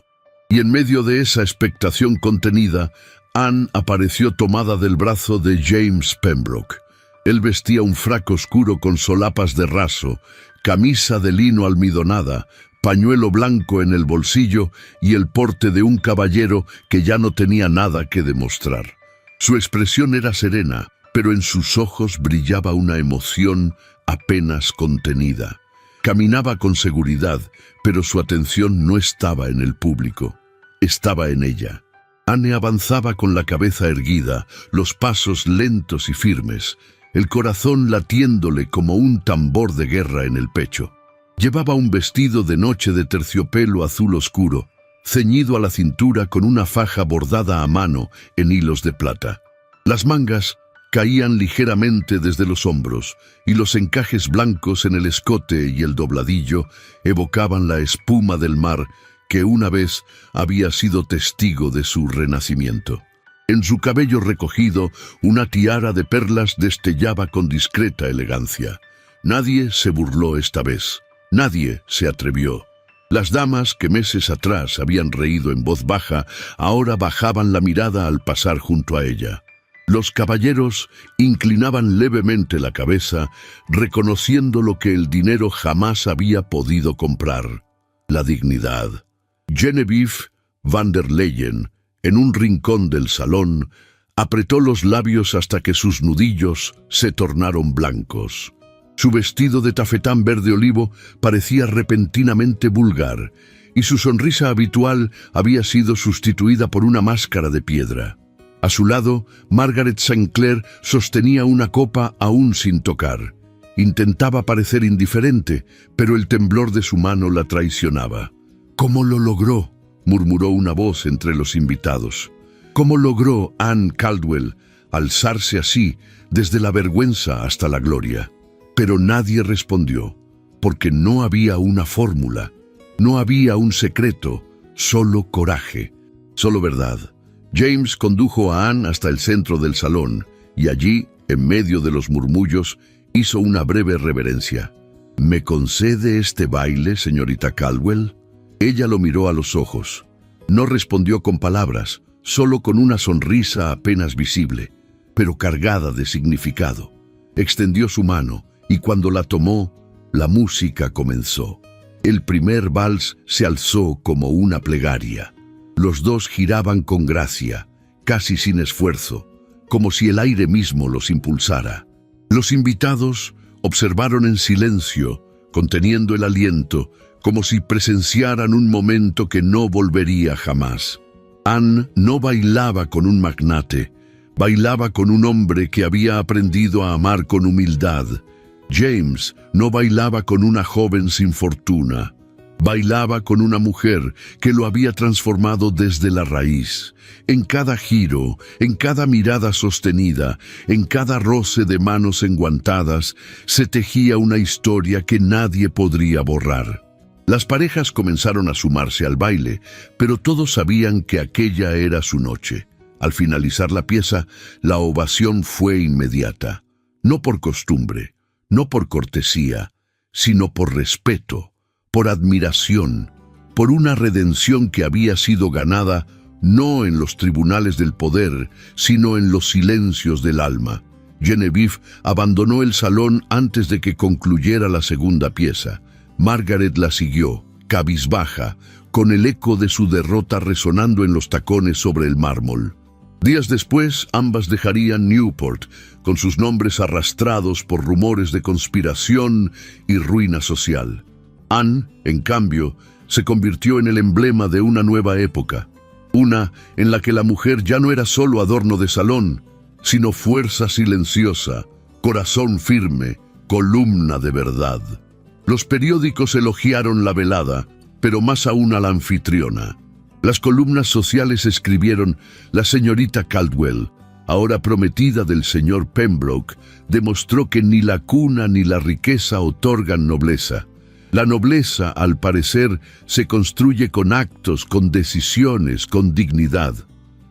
Y en medio de esa expectación contenida, Anne apareció tomada del brazo de James Pembroke. Él vestía un frac oscuro con solapas de raso, camisa de lino almidonada, pañuelo blanco en el bolsillo y el porte de un caballero que ya no tenía nada que demostrar. Su expresión era serena, pero en sus ojos brillaba una emoción apenas contenida. Caminaba con seguridad, pero su atención no estaba en el público, estaba en ella. Anne avanzaba con la cabeza erguida, los pasos lentos y firmes, el corazón latiéndole como un tambor de guerra en el pecho. Llevaba un vestido de noche de terciopelo azul oscuro, ceñido a la cintura con una faja bordada a mano en hilos de plata. Las mangas caían ligeramente desde los hombros y los encajes blancos en el escote y el dobladillo evocaban la espuma del mar que una vez había sido testigo de su renacimiento. En su cabello recogido, una tiara de perlas destellaba con discreta elegancia. Nadie se burló esta vez. Nadie se atrevió. Las damas que meses atrás habían reído en voz baja, ahora bajaban la mirada al pasar junto a ella. Los caballeros inclinaban levemente la cabeza, reconociendo lo que el dinero jamás había podido comprar: la dignidad. Genevieve van der Leyen, en un rincón del salón, apretó los labios hasta que sus nudillos se tornaron blancos. Su vestido de tafetán verde olivo parecía repentinamente vulgar, y su sonrisa habitual había sido sustituida por una máscara de piedra. A su lado, Margaret St. Clair sostenía una copa aún sin tocar. Intentaba parecer indiferente, pero el temblor de su mano la traicionaba. «¿Cómo lo logró?», murmuró una voz entre los invitados. «¿Cómo logró Anne Caldwell alzarse así desde la vergüenza hasta la gloria?». Pero nadie respondió, porque no había una fórmula, no había un secreto, solo coraje, solo verdad. James condujo a Anne hasta el centro del salón y allí, en medio de los murmullos, hizo una breve reverencia. «¿Me concede este baile, señorita Caldwell?». Ella lo miró a los ojos. No respondió con palabras, solo con una sonrisa apenas visible, pero cargada de significado. Extendió su mano y cuando la tomó, la música comenzó. El primer vals se alzó como una plegaria. Los dos giraban con gracia, casi sin esfuerzo, como si el aire mismo los impulsara. Los invitados observaron en silencio, conteniendo el aliento, como si presenciaran un momento que no volvería jamás. Anne no bailaba con un magnate, bailaba con un hombre que había aprendido a amar con humildad. James no bailaba con una joven sin fortuna, bailaba con una mujer que lo había transformado desde la raíz. En cada giro, en cada mirada sostenida, en cada roce de manos enguantadas, se tejía una historia que nadie podría borrar. Las parejas comenzaron a sumarse al baile, pero todos sabían que aquella era su noche. Al finalizar la pieza, la ovación fue inmediata. No por costumbre, no por cortesía, sino por respeto, por admiración, por una redención que había sido ganada no en los tribunales del poder, sino en los silencios del alma. Genevieve abandonó el salón antes de que concluyera la segunda pieza. Margaret la siguió, cabizbaja, con el eco de su derrota resonando en los tacones sobre el mármol. Días después, ambas dejarían Newport, con sus nombres arrastrados por rumores de conspiración y ruina social. Anne, en cambio, se convirtió en el emblema de una nueva época, una en la que la mujer ya no era solo adorno de salón, sino fuerza silenciosa, corazón firme, columna de verdad. Los periódicos elogiaron la velada, pero más aún a la anfitriona. Las columnas sociales escribieron: la señorita Caldwell, ahora prometida del señor Pembroke, demostró que ni la cuna ni la riqueza otorgan nobleza. La nobleza, al parecer, se construye con actos, con decisiones, con dignidad.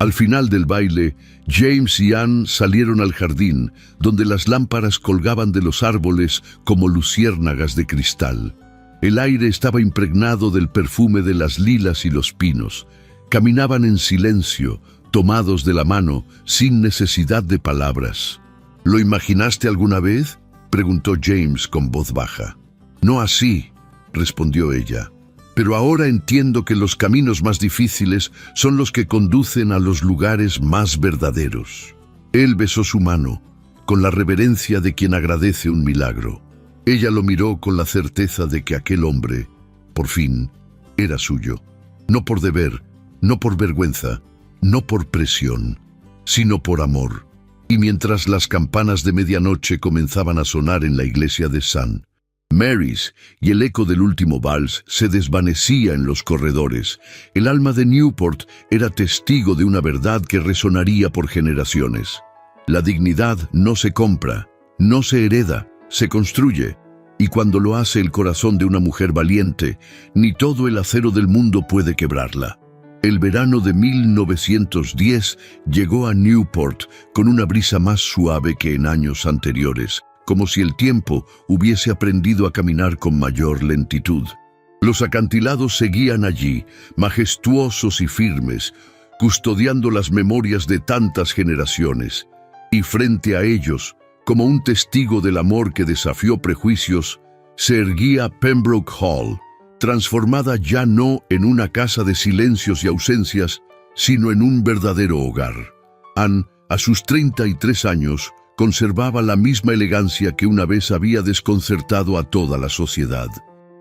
Al final del baile, James y Anne salieron al jardín, donde las lámparas colgaban de los árboles como luciérnagas de cristal. El aire estaba impregnado del perfume de las lilas y los pinos. Caminaban en silencio, tomados de la mano, sin necesidad de palabras. ¿Lo imaginaste alguna vez?, preguntó James con voz baja. No así, respondió ella. Pero ahora entiendo que los caminos más difíciles son los que conducen a los lugares más verdaderos. Él besó su mano, con la reverencia de quien agradece un milagro. Ella lo miró con la certeza de que aquel hombre, por fin, era suyo. No por deber, no por vergüenza, no por presión, sino por amor. Y mientras las campanas de medianoche comenzaban a sonar en la iglesia de St. Mary's y el eco del último vals se desvanecía en los corredores, el alma de Newport era testigo de una verdad que resonaría por generaciones. La dignidad no se compra, no se hereda, se construye, y cuando lo hace el corazón de una mujer valiente, ni todo el acero del mundo puede quebrarla. El verano de 1910 llegó a Newport con una brisa más suave que en años anteriores, como si el tiempo hubiese aprendido a caminar con mayor lentitud. Los acantilados seguían allí, majestuosos y firmes, custodiando las memorias de tantas generaciones, y frente a ellos, como un testigo del amor que desafió prejuicios, se erguía Pembroke Hall, transformada ya no en una casa de silencios y ausencias, sino en un verdadero hogar. Anne, a sus 33 años, conservaba la misma elegancia que una vez había desconcertado a toda la sociedad.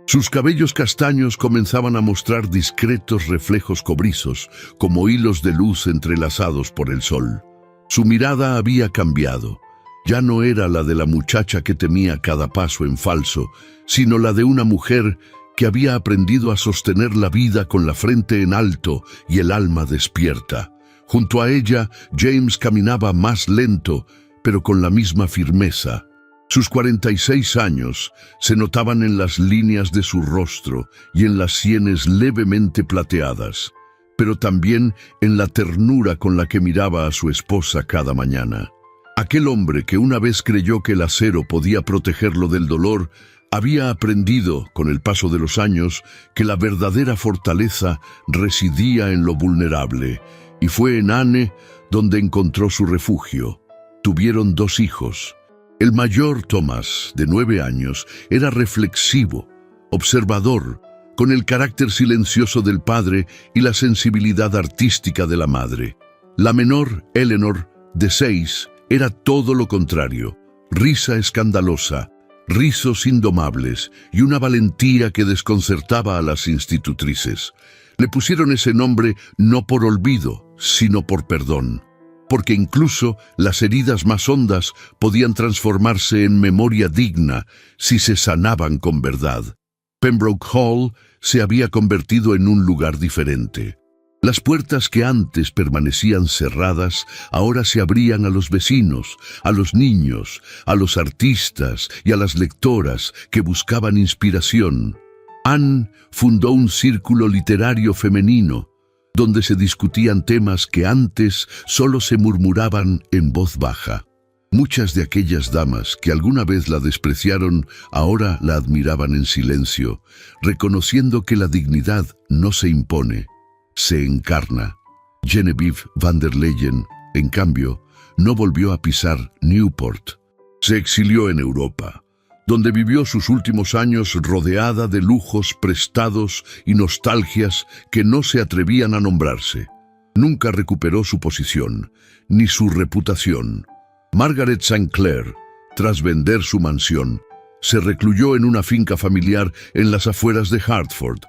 Sus cabellos castaños comenzaban a mostrar discretos reflejos cobrizos, como hilos de luz entrelazados por el sol. Su mirada había cambiado. Ya no era la de la muchacha que temía cada paso en falso, sino la de una mujer que había aprendido a sostener la vida con la frente en alto y el alma despierta. Junto a ella, James caminaba más lento, pero con la misma firmeza. Sus 46 años se notaban en las líneas de su rostro y en las sienes levemente plateadas, pero también en la ternura con la que miraba a su esposa cada mañana. Aquel hombre que una vez creyó que el acero podía protegerlo del dolor, había aprendido, con el paso de los años, que la verdadera fortaleza residía en lo vulnerable, y fue en Anne donde encontró su refugio. Tuvieron 2 hijos. El mayor, Thomas, de 9 años, era reflexivo, observador, con el carácter silencioso del padre y la sensibilidad artística de la madre. La menor, Eleanor, de 6, era todo lo contrario: risa escandalosa, rizos indomables y una valentía que desconcertaba a las institutrices. Le pusieron ese nombre no por olvido, sino por perdón, porque incluso las heridas más hondas podían transformarse en memoria digna si se sanaban con verdad. Pembroke Hall se había convertido en un lugar diferente. Las puertas que antes permanecían cerradas ahora se abrían a los vecinos, a los niños, a los artistas y a las lectoras que buscaban inspiración. Anne fundó un círculo literario femenino, donde se discutían temas que antes solo se murmuraban en voz baja. Muchas de aquellas damas que alguna vez la despreciaron ahora la admiraban en silencio, reconociendo que la dignidad no se impone, se encarna. Genevieve van der Leyen, en cambio, no volvió a pisar Newport. Se exilió en Europa, donde vivió sus últimos años rodeada de lujos prestados y nostalgias que no se atrevían a nombrarse. Nunca recuperó su posición, ni su reputación. Margaret St. Clair, tras vender su mansión, se recluyó en una finca familiar en las afueras de Hartford.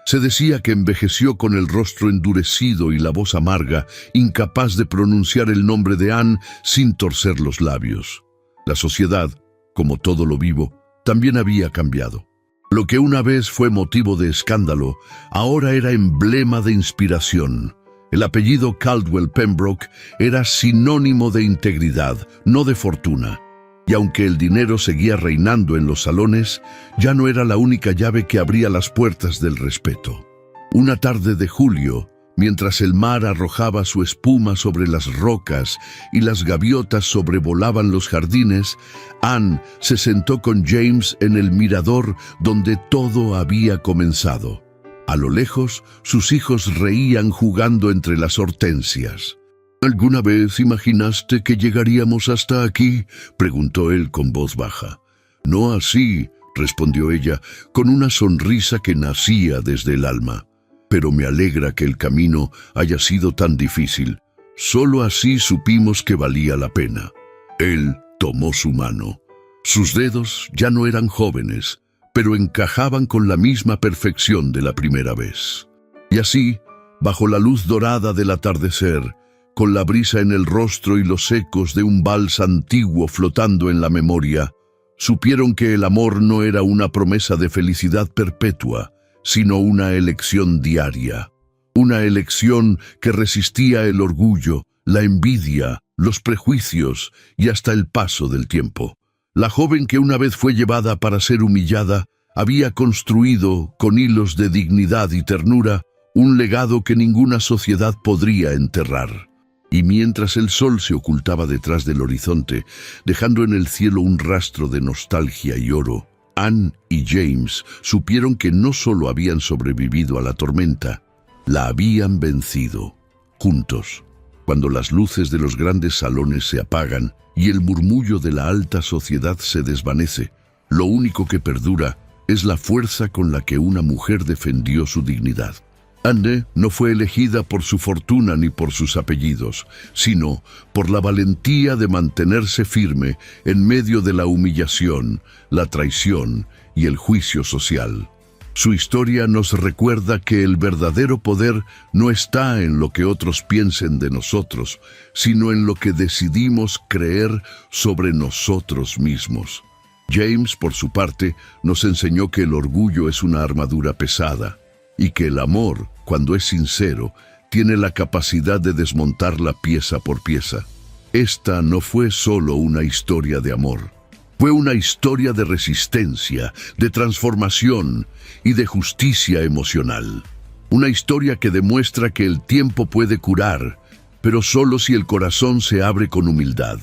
Se decía que envejeció con el rostro endurecido y la voz amarga, incapaz de pronunciar el nombre de Anne sin torcer los labios. La sociedad, como todo lo vivo, también había cambiado. Lo que una vez fue motivo de escándalo, ahora era emblema de inspiración. El apellido Caldwell Pembroke era sinónimo de integridad, no de fortuna. Y aunque el dinero seguía reinando en los salones, ya no era la única llave que abría las puertas del respeto. Una tarde de julio, mientras el mar arrojaba su espuma sobre las rocas y las gaviotas sobrevolaban los jardines, Anne se sentó con James en el mirador donde todo había comenzado. A lo lejos, sus hijos reían jugando entre las hortensias. ¿Alguna vez imaginaste que llegaríamos hasta aquí?, preguntó él con voz baja. No así, respondió ella, con una sonrisa que nacía desde el alma. Pero me alegra que el camino haya sido tan difícil. Solo así supimos que valía la pena. Él tomó su mano. Sus dedos ya no eran jóvenes, pero encajaban con la misma perfección de la primera vez. Y así, bajo la luz dorada del atardecer, con la brisa en el rostro y los ecos de un vals antiguo flotando en la memoria, supieron que el amor no era una promesa de felicidad perpetua, sino una elección diaria. Una elección que resistía el orgullo, la envidia, los prejuicios y hasta el paso del tiempo. La joven que una vez fue llevada para ser humillada, había construido, con hilos de dignidad y ternura, un legado que ninguna sociedad podría enterrar. Y mientras el sol se ocultaba detrás del horizonte, dejando en el cielo un rastro de nostalgia y oro, Anne y James supieron que no solo habían sobrevivido a la tormenta, la habían vencido, juntos. Cuando las luces de los grandes salones se apagan y el murmullo de la alta sociedad se desvanece, lo único que perdura es la fuerza con la que una mujer defendió su dignidad. Anne no fue elegida por su fortuna ni por sus apellidos, sino por la valentía de mantenerse firme en medio de la humillación, la traición y el juicio social. Su historia nos recuerda que el verdadero poder no está en lo que otros piensen de nosotros, sino en lo que decidimos creer sobre nosotros mismos. James, por su parte, nos enseñó que el orgullo es una armadura pesada y que el amor, cuando es sincero, tiene la capacidad de desmontarla pieza por pieza. Esta no fue solo una historia de amor. Fue una historia de resistencia, de transformación y de justicia emocional. Una historia que demuestra que el tiempo puede curar, pero solo si el corazón se abre con humildad.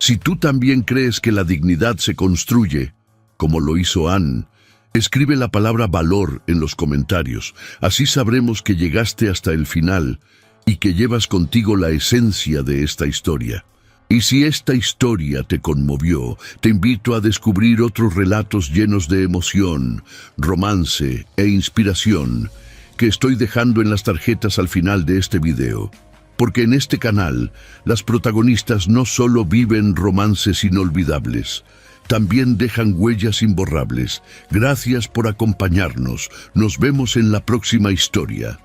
Si tú también crees que la dignidad se construye, como lo hizo Anne, escribe la palabra valor en los comentarios. Así sabremos que llegaste hasta el final y que llevas contigo la esencia de esta historia. Y si esta historia te conmovió, te invito a descubrir otros relatos llenos de emoción, romance e inspiración que estoy dejando en las tarjetas al final de este video. Porque en este canal, las protagonistas no solo viven romances inolvidables, también dejan huellas imborrables. Gracias por acompañarnos. Nos vemos en la próxima historia.